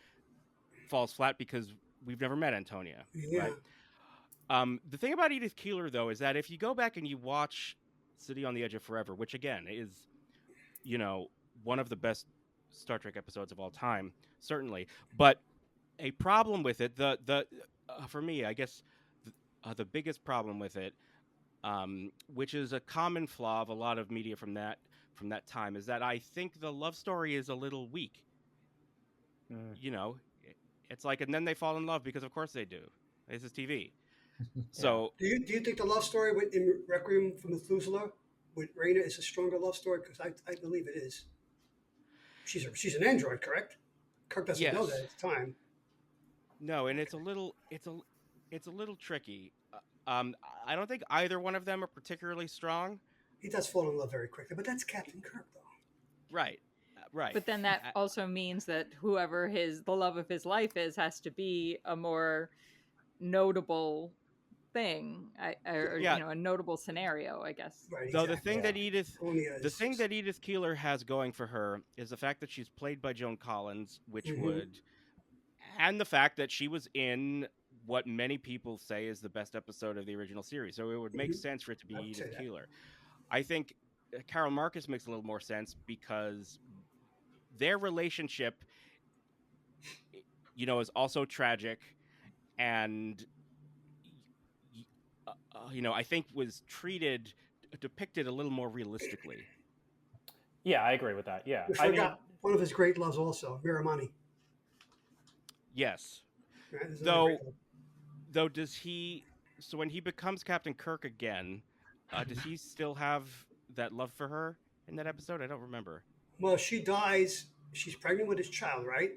falls flat because we've never met Antonia. Yeah. Right? The thing about Edith Keeler, though, is that if you go back and you watch City on the Edge of Forever, which again is, one of the best Star Trek episodes of all time, certainly, but a problem with it, for me, I guess, the biggest problem with it, which is a common flaw of a lot of media from that time, is that I think the love story is a little weak. It's like, and then they fall in love because of course they do. This is TV. So, do you think the love story in Requiem for Methuselah with Raina is a stronger love story? Because I believe it is. She's an android, correct? Kirk doesn't know that at the time. No, and it's a little tricky. I don't think either one of them are particularly strong. He does fall in love very quickly, but that's Captain Kirk, though. Right. But then that also means that whoever the love of his life has to be a more notable thing, a notable scenario, I guess. Right, Though the thing that Edith Keeler has going for her is the fact that she's played by Joan Collins, which and the fact that she was in what many people say is the best episode of the original series. So it would make sense for it to be Edith Keeler. I think Carol Marcus makes a little more sense because their relationship, is also tragic, and I think was depicted a little more realistically. Yeah, I agree with that. Yeah, I forgot one of his great loves also, Miramani. Yes, right, though does he? So when he becomes Captain Kirk again, does he still have that love for her in that episode? I don't remember. Well, she dies. She's pregnant with his child, right?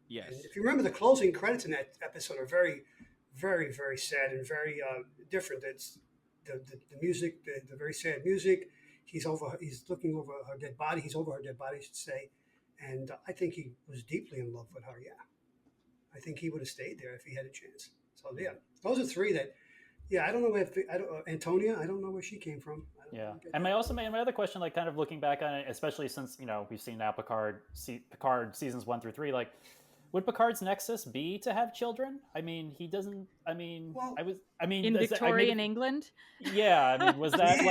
Yes. And if you remember, the closing credits in that episode are very, very, very sad and very different. It's the music, the very sad music. He's looking over her dead body. He's over her dead body, I should say. And I think he was deeply in love with her. Yeah, I think he would have stayed there if he had a chance. So yeah, those are three that. Yeah, I don't know Antonia. I don't know where she came from. And my other question, like, kind of looking back on it, especially since we've seen now Picard seasons 1 through 3, like, would Picard's nexus be to have children? I mean, he doesn't. I mean, in Victorian England. Yeah, I mean, was that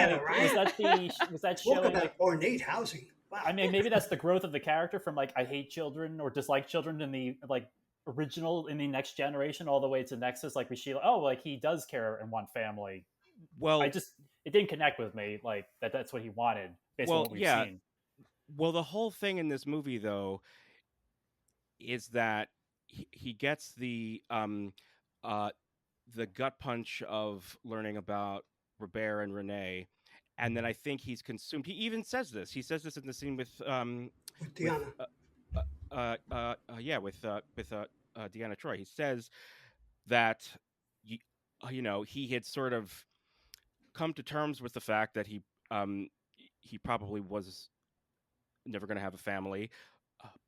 was that showing about like ornate housing? Wow. I mean, maybe that's the growth of the character from like I hate children or dislike children in the original in the Next Generation all the way to Nexus, like like he does care and want family. Well, it didn't connect with me, like that's what he wanted based on what we've seen. Well, the whole thing in this movie though is that he gets the gut punch of learning about Robert and Renee, and then I think he's consumed. He even says this. He says this in the scene with Deanna. With Deanna Troi. He says that he had sort of come to terms with the fact that he probably was never going to have a family,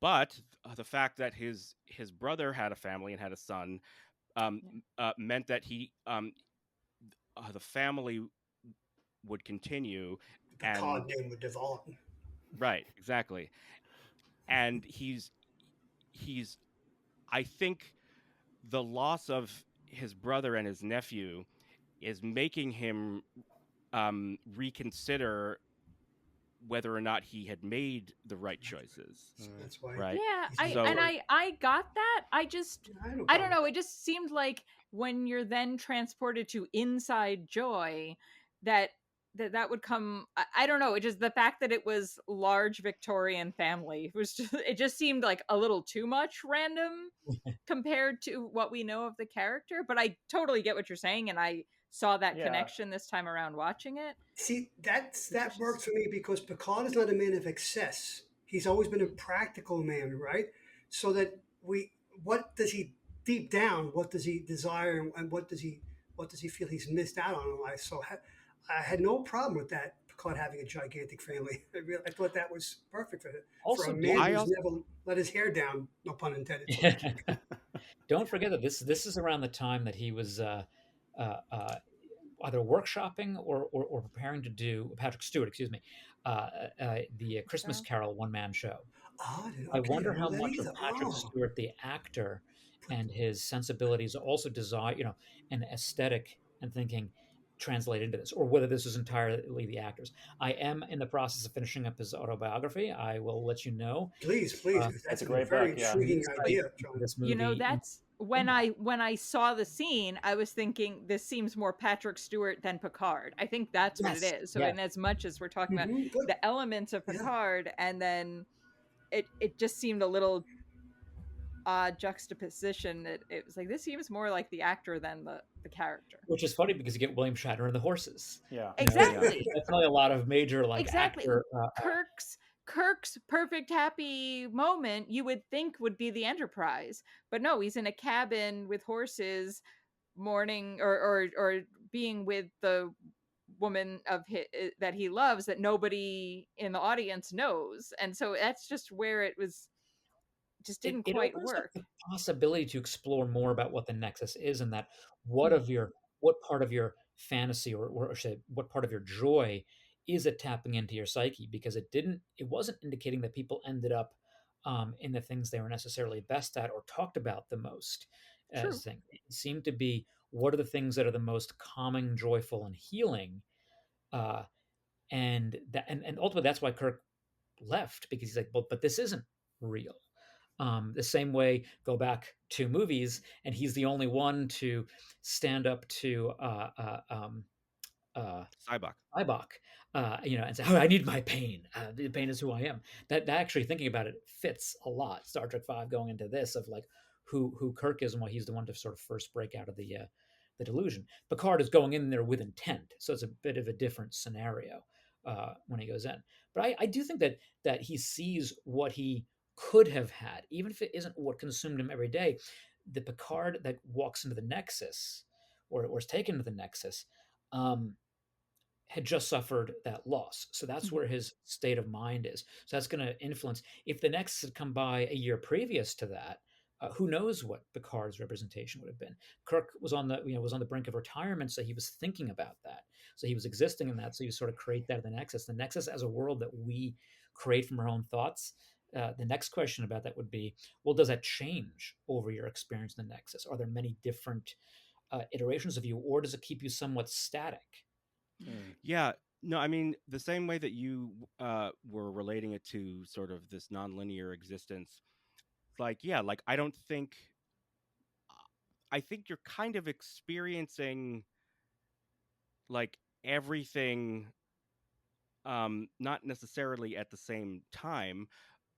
but the fact that his brother had a family and had a son meant that the family would continue, The and Picard name would develop. right, exactly, and he's I think the loss of his brother and his nephew is making him reconsider whether or not he had made the right choices, So that's why right? Yeah, he's I moved and So on. I got that. I had no I don't problem. know, it just seemed like when you're then transported to Inside Joy that that would come I don't know, it just the fact that it was large Victorian family was just it just seemed like a little too much random compared to what we know of the character, but I totally get what you're saying and I saw that Yeah. connection this time around watching it. See, It's that worked just for me because Picard is not a man of excess. He's always been a practical man, right? So that what does he deep down? What does he desire, and what does he feel he's missed out on in life? So I had no problem with that. Picard having a gigantic family. I thought that was perfect for Also, a man I who's also never let his hair down. No pun intended, so to speak. don't forget that this is around the time that he was uh, uh, either workshopping or preparing to do Patrick Stewart, excuse me, the Christmas Carol. Carol one man show. Oh, I okay, I wonder didn't know how that much of either. Patrick Oh, Stewart, the actor, and his sensibilities, also design, and aesthetic and thinking translate into this, or whether this is entirely the actors. I am in the process of finishing up his autobiography. I will let you know. please, Uh, because It's that's a a great very book. Yeah. intriguing insight idea, into John. this You know, movie that's in that. when I saw the scene, I was thinking this seems more Patrick Stewart than Picard. I think that's what it Yes, is. So yes. in as much as we're talking about Good. the elements of Yeah. Picard and then it just seemed a little odd juxtaposition that it was like this seems more like the actor than the character. Which is funny because you get William Shatner and the horses. Yeah. yeah. Exactly. Definitely a lot of major like Exactly. actor. Kirk's perfect happy moment you would think would be the Enterprise, but no, he's in a cabin with horses, mourning or being with the woman of his, that he loves that nobody in the audience knows, and so that's just where it was just didn't It quite opens up work. the possibility to explore more about what the nexus is and that what Mm, of your what part of your fantasy or say what part of your joy is it tapping into your psyche because it wasn't indicating that people ended up in the things they were necessarily best at or talked about the most true. as thing. It seemed to be what are the things that are the most calming, joyful, and healing, uh, and ultimately that's why Kirk left because he's like, but this isn't real. The same way, go back to movies, and he's the only one to stand up to uh, Cybok. Ibach, and say, "Oh, I need my pain. The pain is who I am." That actually thinking about it fits a lot. Star Trek Five going into this of like who Kirk is and why he's the one to sort of first break out of the delusion. Picard is going in there with intent, so it's a bit of a different scenario when he goes in. But I do think that he sees what he could have had, even if it isn't what consumed him every day. The Picard that walks into the Nexus or is taken to the Nexus. Had just suffered that loss. So that's Mhm. where his state of mind is. So that's going to influence. If the Nexus had come by a year previous to that, who knows what Picard's representation would have been? Kirk was on the brink of retirement, so he was thinking about that. So he was existing in that. So you sort of create that in the Nexus. The Nexus as a world that we create from our own thoughts. The next question about that would be, well, does that change over your experience in the Nexus? Are there many different iterations of you, or does it keep you somewhat static? Mm. Yeah, no, I mean the same way that you were relating it to sort of this nonlinear existence. Like, yeah, like I think you're kind of experiencing like everything not necessarily at the same time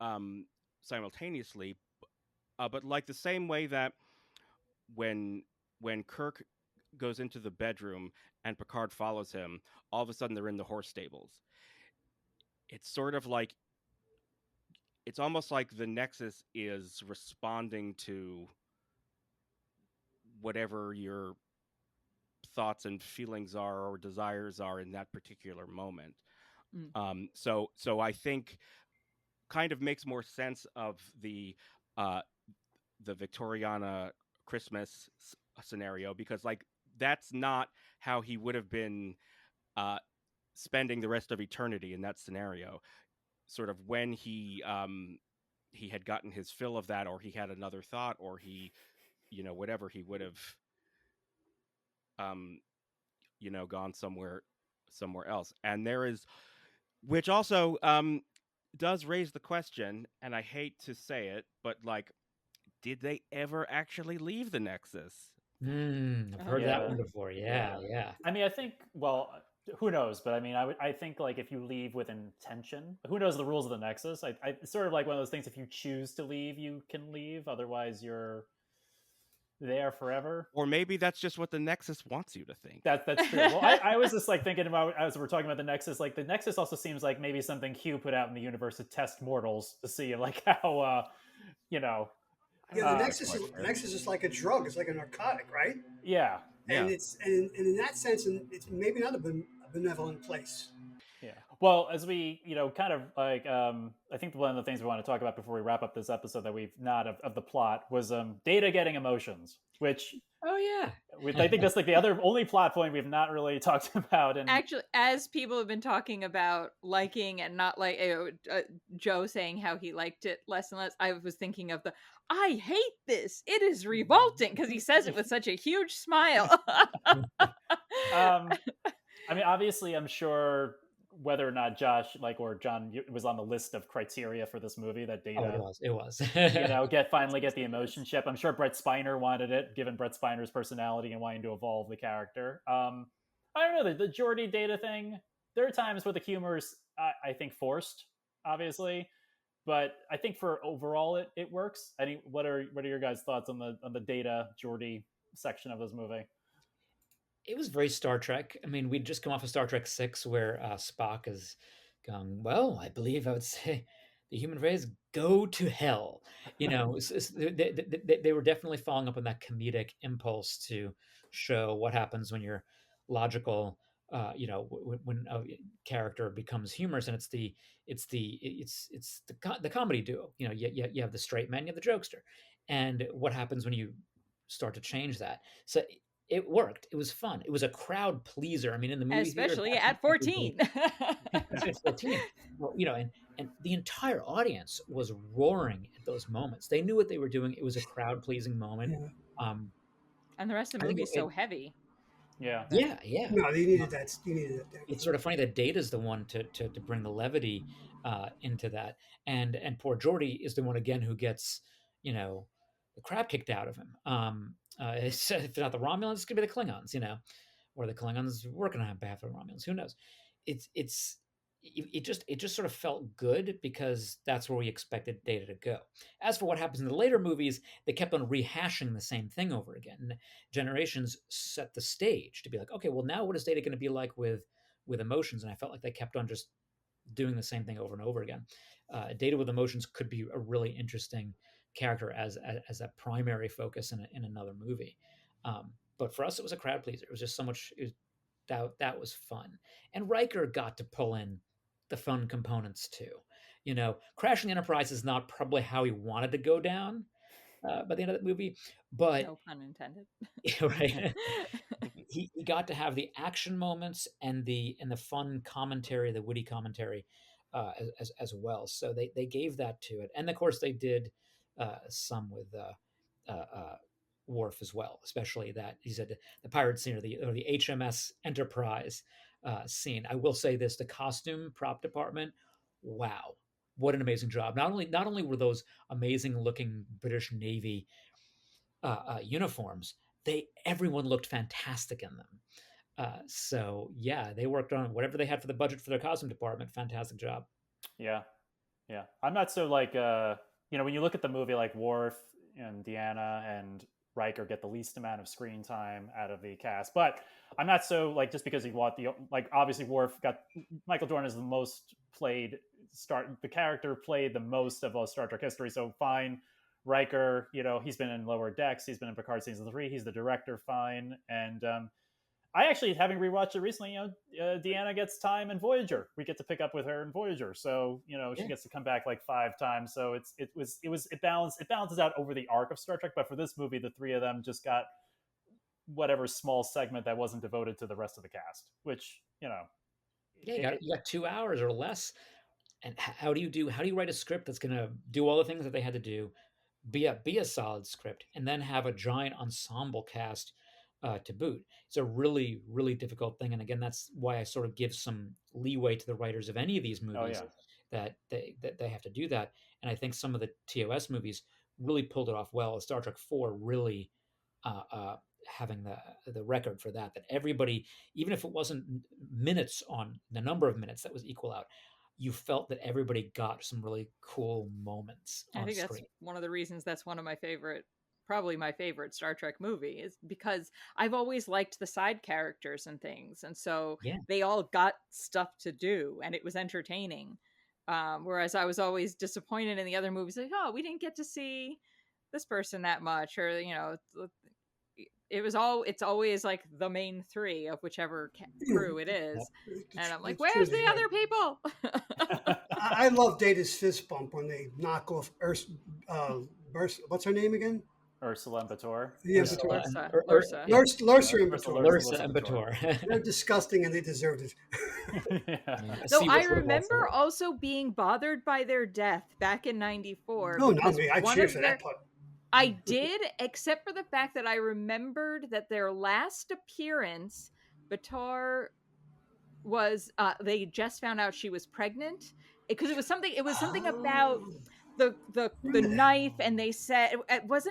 um simultaneously, but like the same way that when Kirk goes into the bedroom and Picard follows him, all of a sudden they're in the horse stables. It's sort of like it's almost like the Nexus is responding to whatever your thoughts and feelings are or desires are in that particular moment. Mm. So I think kind of makes more sense of uh, the Victoriana Christmas scenario, because like that's not how he would have been uh, spending the rest of eternity in that scenario. Sort of when he had gotten his fill of that, or he had another thought, or he, whatever, he would have um, gone somewhere else. And there is, which also does raise the question, and I hate to say it, but like, did they ever actually leave the Nexus? I've heard that one before. Yeah. I mean, I think, well, who knows? But I mean, I think like if you leave with intention, who knows the rules of the Nexus? It's sort of like one of those things. If you choose to leave, you can leave. Otherwise, you're there forever. Or maybe that's just what the Nexus wants you to think. That's true. Well, I was just like thinking about, as we're talking about the Nexus, like the Nexus also seems like maybe something Q put out in the universe to test mortals to see like how Yeah, the Nexus is like a drug. It's like a narcotic, right? Yeah. And it's and in that sense, and it's maybe not a benevolent place. Yeah. Well, as we, kind of like, I think one of the things we want to talk about before we wrap up this episode that we've not of the plot was Data getting emotions, which I think that's like the other only plot point we've not really talked about. And actually, as people have been talking about liking and not like Joe saying how he liked it less and less, I was thinking of I hate this. It is revolting, because he says it with such a huge smile. I mean, obviously, I'm sure whether or not Josh or John was on the list of criteria for this movie that Data it was finally get the emotion chip. I'm sure Brett Spiner wanted it, given Brett Spiner's personality and wanting to evolve the character. I don't know, the Geordi Data thing, there are times where the humor is I think forced, obviously, but I think for overall it works. I mean, what are your guys' thoughts on the Data Geordi section of this movie? It was very Star Trek. I mean, we'd just come off of Star Trek 6, where Spock is going, well, I believe I would say the human race go to hell. They were definitely following up on that comedic impulse to show what happens when you're logical, when a character becomes humorous, and it's the comedy duo. You have the straight man, you have the jokester, and what happens when you start to change that. So it worked. It was fun. It was a crowd pleaser. I mean, in the movie especially theater, at 14. at 14. Well, and the entire audience was roaring at those moments. They knew what they were doing. It was a crowd pleasing moment. Yeah. And the rest of the movie is so heavy. Yeah. No, they needed that. It's sort of funny that Data's the one to bring the levity into that, and poor Geordi is the one again who gets the crap kicked out of him. If it's not the Romulans, it's gonna be the Klingons, or the Klingons working on behalf of the Romulans. Who knows? It just sort of felt good because that's where we expected Data to go. As for what happens in the later movies, they kept on rehashing the same thing over again. Generations set the stage to be like, okay, well now what is Data going to be like with emotions? And I felt like they kept on just doing the same thing over and over again. Data with emotions could be a really interesting character as a primary focus in another movie. But for us, it was a crowd pleaser. It was just so much. That was fun, and Riker got to pull in the fun components too. Crashing the Enterprise is not probably how he wanted to go down by the end of that movie, but no pun intended. Right. he got to have the action moments and the fun commentary, the witty commentary, as well. So they gave that to it, and of course they did some with Worf as well, especially that he said the pirate scene or the HMS Enterprise scene. I will say this: the costume prop department, wow, what an amazing job! Not only were those amazing looking British Navy uniforms, everyone looked fantastic in them. So yeah, they worked on whatever they had for the budget for their costume department. Fantastic job. Yeah. I'm not so like when you look at the movie, like Worf and Deanna and Riker get the least amount of screen time out of the cast, but I'm not so like just because you want obviously Worf got Michael Dorn is the most played the character played the most of all Star Trek history, so fine. Riker, he's been in Lower Decks, he's been in Picard season 3, he's the director, fine. And I actually, having rewatched it recently, Deanna gets time in Voyager. We get to pick up with her in Voyager, so she gets to come back like 5 times. So it balances out over the arc of Star Trek. But for this movie, the three of them just got whatever small segment that wasn't devoted to the rest of the cast, which you got 2 hours or less. And how do you write a script that's going to do all the things that they had to do, be a solid script, and then have a giant ensemble cast to boot? It's a really, really difficult thing. And again, that's why I sort of give some leeway to the writers of any of these movies that they have to do that. And I think some of the TOS movies really pulled it off well. Star Trek 4 really having the record for that everybody, even if it wasn't minutes on the number of minutes that was equal out, you felt that everybody got some really cool moments on I think screen. that's one of the reasons that's one of my favorite, probably my favorite Star Trek movie, is because I've always liked the side characters and things. And so they all got stuff to do and it was entertaining. Whereas I was always disappointed in the other movies, like, oh, we didn't get to see this person that much, or, it's always like the main three of whichever crew it is. And I'm like, where's the other people? I love Data's fist bump when they knock off what's her name again? Ursula and Bator. Yeah, Lursa. Lursa and Bator. Lursa and Bator. They're disgusting and they deserved it. So I remember also being bothered by their death back in '94. No, not me. I cheer for that part. I did, except for the fact that I remembered that their last appearance, Bator was they just found out she was pregnant, because it was something about the knife, and they said, was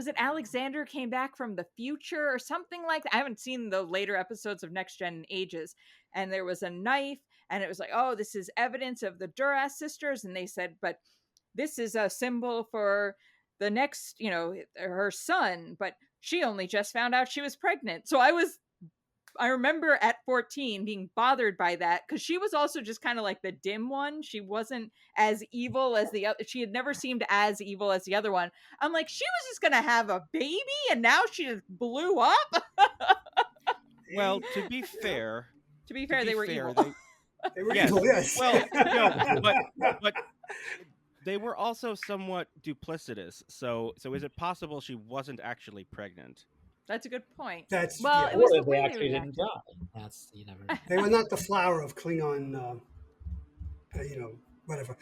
it Alexander came back from the future or something like that? I haven't seen the later episodes of Next Gen in ages, and there was a knife, and it was like, oh, this is evidence of the Duras sisters, and they said, but this is a symbol for the next, her son, but she only just found out she was pregnant. So I remember at 14 being bothered by that, because she was also just kind of like the dim one. She wasn't as evil as the other. She had never seemed as evil as the other one. I'm like, she was just going to have a baby and now she just blew up. Well, to be fair, they were evil. They were evil, yes. Well, no, but they were also somewhat duplicitous. So is it possible she wasn't actually pregnant? That's a good point. It was the way they actually didn't die. You never. They were not the flower of Klingon, whatever.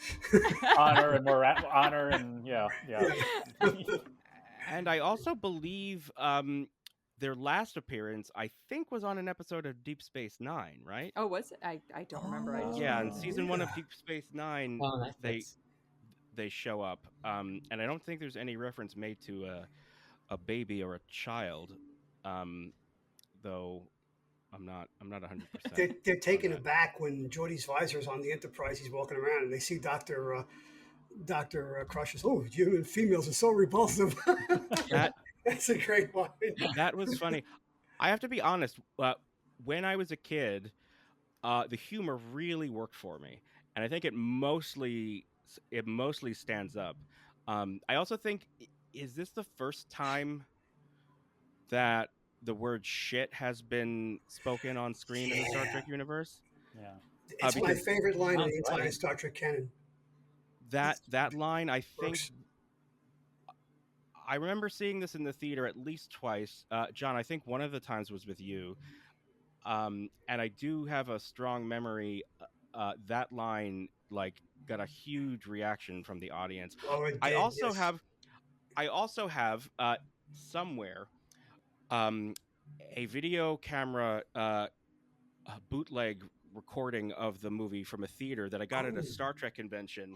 honor and yeah. And I also believe their last appearance, I think, was on an episode of Deep Space Nine, right? Oh, was it? I don't remember. In season 1 of Deep Space Nine, they show up, and I don't think there's any reference made to a baby or a child, though I'm not 100%. They're taken aback when Geordie's visor's on the Enterprise. He's walking around and they see Dr. Crushes. Oh, you and females are so repulsive. That's a great line. That was funny. I have to be honest. When I was a kid, the humor really worked for me, and I think it mostly stands up. I also think, is this the first time that the word shit has been spoken on screen in the Star Trek universe? Yeah. It's my favorite line in the entire Star Trek canon. That line, I think, works. I remember seeing this in the theater at least twice. John, I think one of the times was with you. And I do have a strong memory. That line got a huge reaction from the audience. Oh, it did, I also have somewhere a video camera bootleg recording of the movie from a theater that I got at a Star Trek convention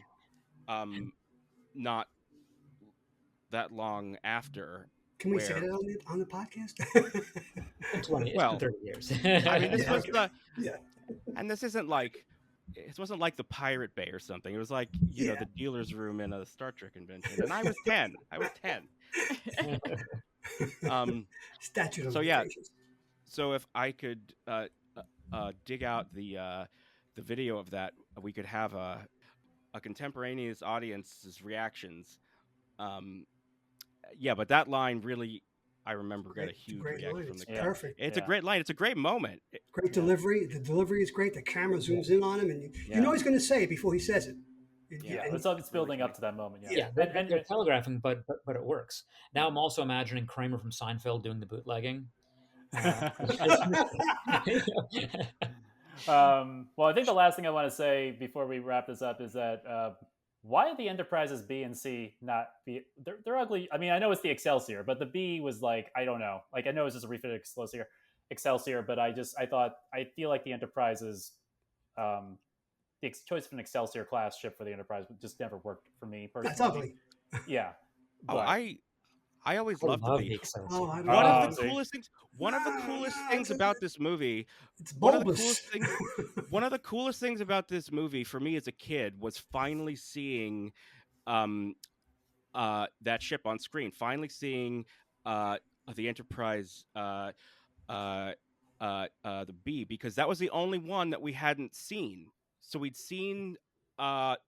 not that long after. Can we say that on the podcast? 30 years. I mean, this was and this isn't like, it wasn't like the Pirate Bay or something. It was like, the dealer's room in a Star Trek convention. And I was 10. Statute of so limitations. So if I could dig out the video of that, we could have a contemporaneous audience's reactions. But that line really I remember got a It's a huge great reaction line. from It's the crowd. perfect. It's a Yeah. great line. It's a great moment. Great Yeah. delivery. The delivery is great. The camera zooms in on him, and you know he's going to say it before he says it. Yeah, And it's Really building up funny. to that moment. Yeah, Yeah. They're telegraphing, but it works. Now Yeah. I'm also imagining Kramer from Seinfeld doing the bootlegging. Well, I think the last thing I want to say before we wrap this up is that why are the Enterprises B and C not B? They're ugly. I mean, I know it's the Excelsior, but the B was like, I don't know. Like, I know it's just a refit of Excelsior, but I feel like the Enterprises, the choice of an Excelsior class ship for the Enterprise just never worked for me personally. that's ugly. Yeah, Oh, but I always I loved the love B. the Excelsior. Oh, I One love of Oh, the see? coolest things. One of the coolest things it's about this movie. it's One of the bulbous. coolest things. One of the coolest things about this movie for me as a kid was finally seeing that ship on screen. Finally seeing the Enterprise the B, because that was the only one that we hadn't seen. So we'd seen the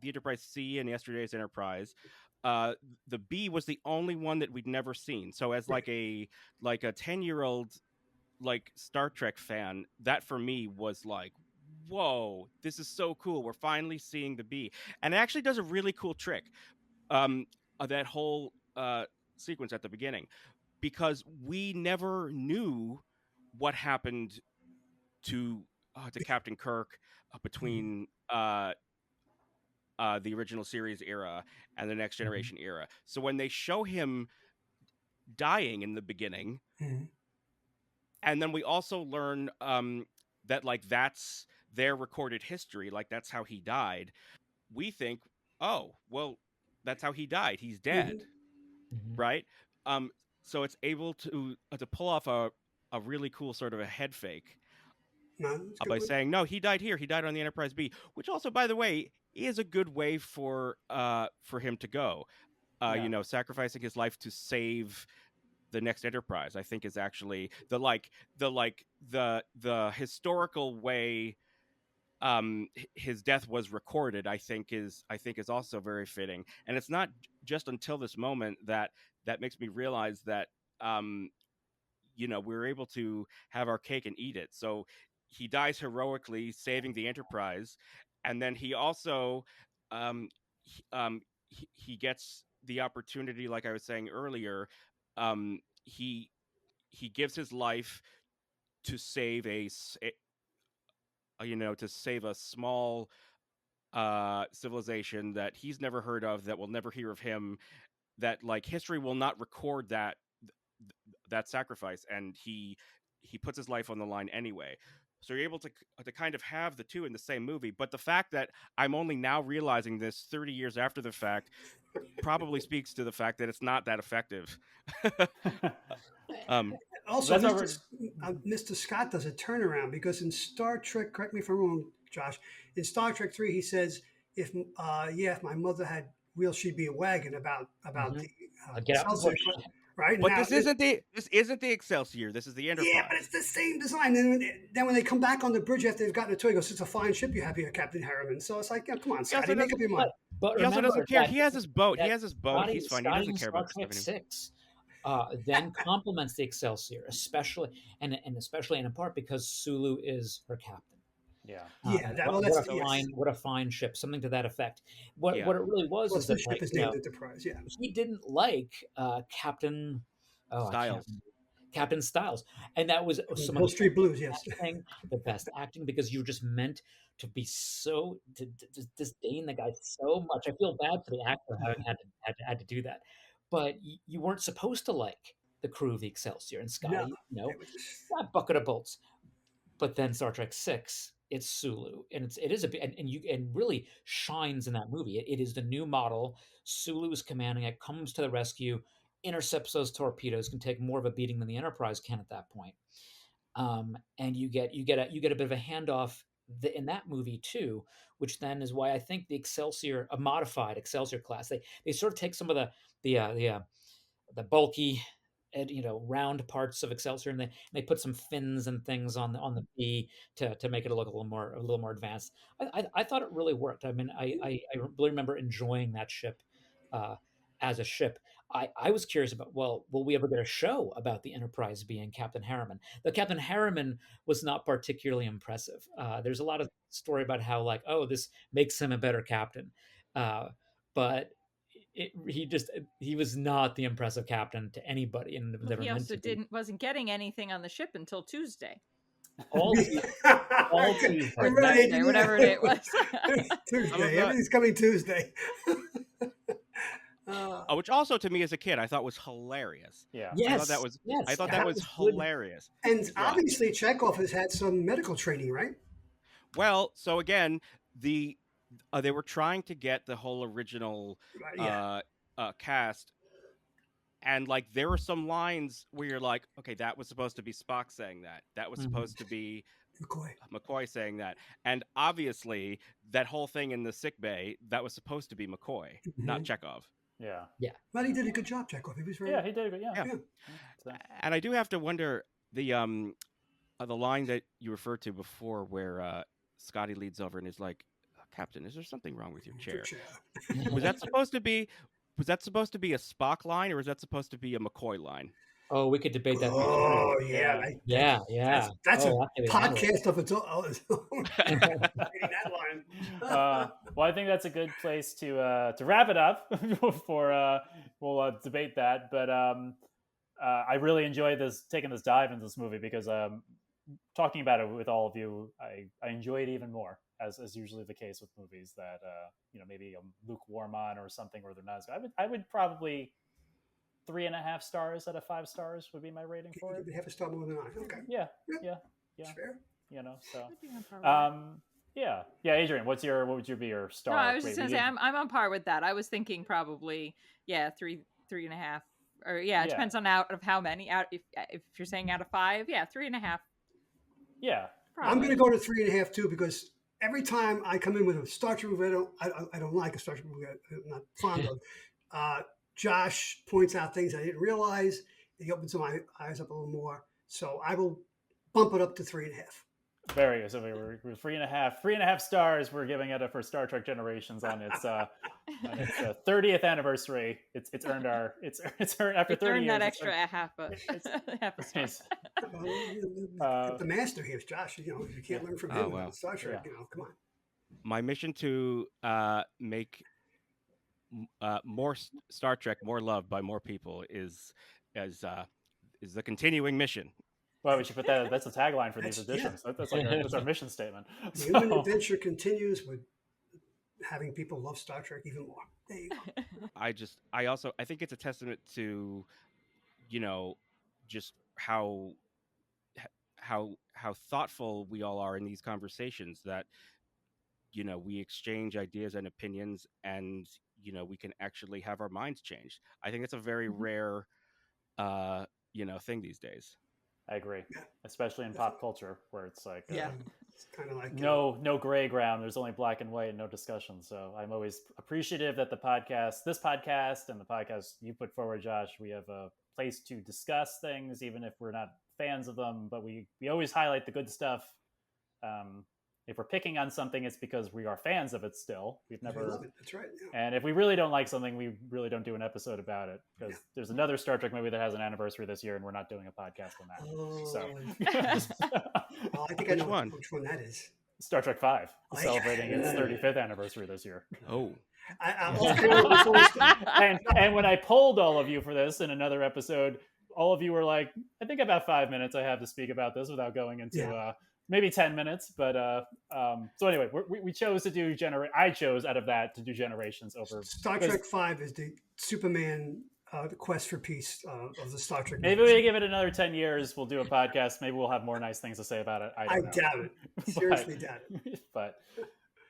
Enterprise C and yesterday's Enterprise. The B was the only one that we'd never seen. So as Right. like a 10-year-old like Star Trek fan, that for me was like, whoa, this is so cool. We're finally seeing the B. And it actually does a really cool trick. That whole sequence at the beginning, because we never knew what happened to Captain Kirk between the original series era and the Next Generation era. So when they show him dying in the beginning, Mhm. and then we also learn that like that's their recorded history, like that's how he died. We think, oh, well, that's how he died. He's dead, right? So it's able to pull off a really cool sort of a head fake No, it's a good by one. saying, no, he died here. He died on the Enterprise B, which also, by the way, is a good way for him to go. Yeah. You know, sacrificing his life to save the next Enterprise, I think, is actually the historical way his death was recorded. I think is also very fitting. And it's not just until this moment that makes me realize that you know, we were able to have our cake and eat it. So he dies heroically saving the Enterprise, and then he also he gets the opportunity, like I was saying earlier. He gives his life to save you know, to save a small civilization that he's never heard of, that will never hear of him, that like history will not record that sacrifice, and he puts his life on the line anyway. So you're able to kind of have the two in the same movie. But the fact that I'm only now realizing this 30 years after the fact probably speaks to the fact that it's not that effective. Also, That's why we're Mr. Scott does a turnaround because in Star Trek, correct me if I'm wrong, Josh, in Star Trek 3, he says, if my mother had wheels, she'd be a wagon about the Get out and Celsius, push. right? But Now, this isn't the Excelsior. This is the Enterprise. yeah, but it's the same design. Then when they come back on the bridge after they've gotten the toy, he goes, it's a fine ship you have here, Captain Harriman. So it's like, yeah, come on, Scotty, make up your mind. But He also remember doesn't care. that He has his boat. that He has his boat. He's fine. He Scotty doesn't in care Star about Trek Stephanie. 6 then complements the Excelsior, especially and especially and in part because Sulu is her captain. yeah. Yeah, What a fine ship, something to that effect. What Yeah. it really was Well, is this that ship like, is you named know, Enterprise, yeah. he didn't like Captain I can't Styles. remember. Captain Styles, and that was some of Hill the Street Blues, yes. the best acting, because you just meant to be so to disdain the guy so much. I feel bad for the actor having had to do that, but you weren't supposed to like the crew of the Excelsior and No, Scotty. You know, it was just, that bucket of bolts. But then Star Trek 6, it's Sulu, and it is and really shines in that movie. It is the new model. Sulu is commanding it, comes to the rescue, intercepts those torpedoes, can take more of a beating than the Enterprise can at that point. And you get a bit of a handoff in that movie too, which then is why I think the Excelsior, a modified Excelsior class, they sort of take some of the bulky, round parts of Excelsior, and they put some fins and things on the B to make it look a little more advanced. I thought it really worked. I mean, I really remember enjoying that ship as a ship. I was curious about, well, will we ever get a show about the Enterprise being Captain Harriman? The Captain Harriman was not particularly impressive. There's a lot of story about how, like, oh, this makes him a better captain. But he was not the impressive captain to anybody, and Well, never he meant also to be. wasn't getting anything on the ship until Tuesday. All Tuesday. Or Right, Thursday, whatever it was. Tuesday. Everything's coming Tuesday. Which also to me as a kid I thought was hilarious. Yeah. Yes, I thought that was yes, I thought that was good. hilarious. And Yeah. obviously, Chekhov has had some medical training, right? Well, so again, they were trying to get the whole original Yeah. cast, and like there were some lines where you're like, okay, that was supposed to be Spock saying that. That was supposed to be McCoy saying that. And obviously, that whole thing in the sick bay, that was supposed to be McCoy, not Chekhov. Yeah. Well, he did a good job, Chekhov. He was very. Yeah, he did. Yeah. Yeah. And I do have to wonder the line that you referred to before, where Scotty leads over and is like, "Captain, is there something wrong with your chair?" Was that supposed to be? Was that supposed to be a Spock line, or was that supposed to be a McCoy line? Oh, we could debate that. Oh, yeah. Yeah. That's a that could be podcast of its own. Reading that line. Well, I think that's a good place to wrap it up. For we'll debate that, but I really enjoyed taking this dive into this movie because talking about it with all of you, I enjoy it even more, as usually the case with movies that maybe I'm lukewarm on or something, or they're not as good. I would probably 3.5 stars out of 5 stars would be my rating for it. You have a star more than I. Okay. Yeah. That's fair. So yeah. Adrian, what would be your star? No, I was just gonna say I'm on par with that. I was thinking probably 3.5, or it depends on out of how many. Out if you're saying out of 5, 3.5. Yeah, probably. I'm going to go to 3.5 too, because every time I come in with a Star Trek movie, I don't like a Star Trek movie. I'm not fond of. Josh points out things I didn't realize. He opens my eyes up a little more, so I will bump it up to 3.5. Very good. So we're 3.5 stars. We're giving it for Star Trek Generations on its 30th anniversary. It's earned after 30 years. That extra half a star. The master here is Josh. You can't learn from him. Wow. Star Trek. Yeah. Come on. My mission to make more Star Trek more loved by more people is the continuing mission. Well, we should put that. That's the tagline for these editions. Yeah. That's our mission statement. The human adventure continues with having people love Star Trek even more. There you go. I think it's a testament to, just how thoughtful we all are in these conversations, that we exchange ideas and opinions, and we can actually have our minds changed. I think it's a very rare thing these days. I agree, especially in pop culture, where it's like it's kind of like no gray ground. There's only black and white and no discussion. So I'm always appreciative that this podcast and the podcast you put forward, Josh, we have a place to discuss things, even if we're not fans of them. But we always highlight the good stuff. If we're picking on something, it's because we are fans of it still. We've never. Love it. That's right. Yeah. And if we really don't like something, we really don't do an episode about it, because there's another Star Trek movie that has an anniversary this year, and we're not doing a podcast on that. I think I know which one that is. Star Trek V, celebrating its 35th anniversary this year. Oh. And when I polled all of you for this in another episode, all of you were like, I think about 5 minutes I have to speak about this without going into maybe 10 minutes. But so anyway, we chose to do I chose out of that to do Generations over Star Trek V is the Superman, the quest for peace of the Star Trek. Maybe we give it another 10 years. We'll do a podcast. Maybe we'll have more nice things to say about it. I doubt it. Seriously doubt it. But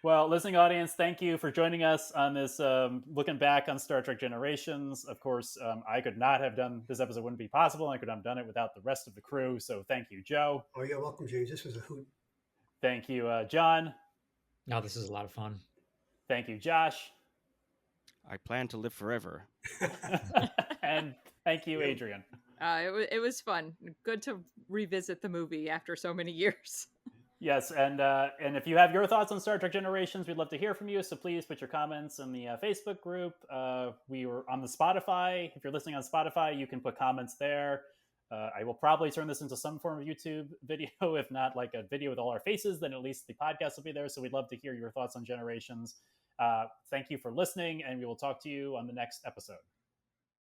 well, listening audience, thank you for joining us on this looking back on Star Trek Generations. Of course, I could not have done this episode; wouldn't be possible. I could have done it without the rest of the crew. So thank you, Joe. Oh, you're welcome, James. This was a hoot. Thank you, John. No, this is a lot of fun. Thank you, Josh. I plan to live forever. And thank you, Adrian. It was fun. Good to revisit the movie after so many years. Yes, and if you have your thoughts on Star Trek Generations, we'd love to hear from you. So please put your comments in the Facebook group. We were on the Spotify. If you're listening on Spotify, you can put comments there. I will probably turn this into some form of YouTube video, if not like a video with all our faces. Then at least the podcast will be there. So we'd love to hear your thoughts on Generations. Thank you for listening, and we will talk to you on the next episode.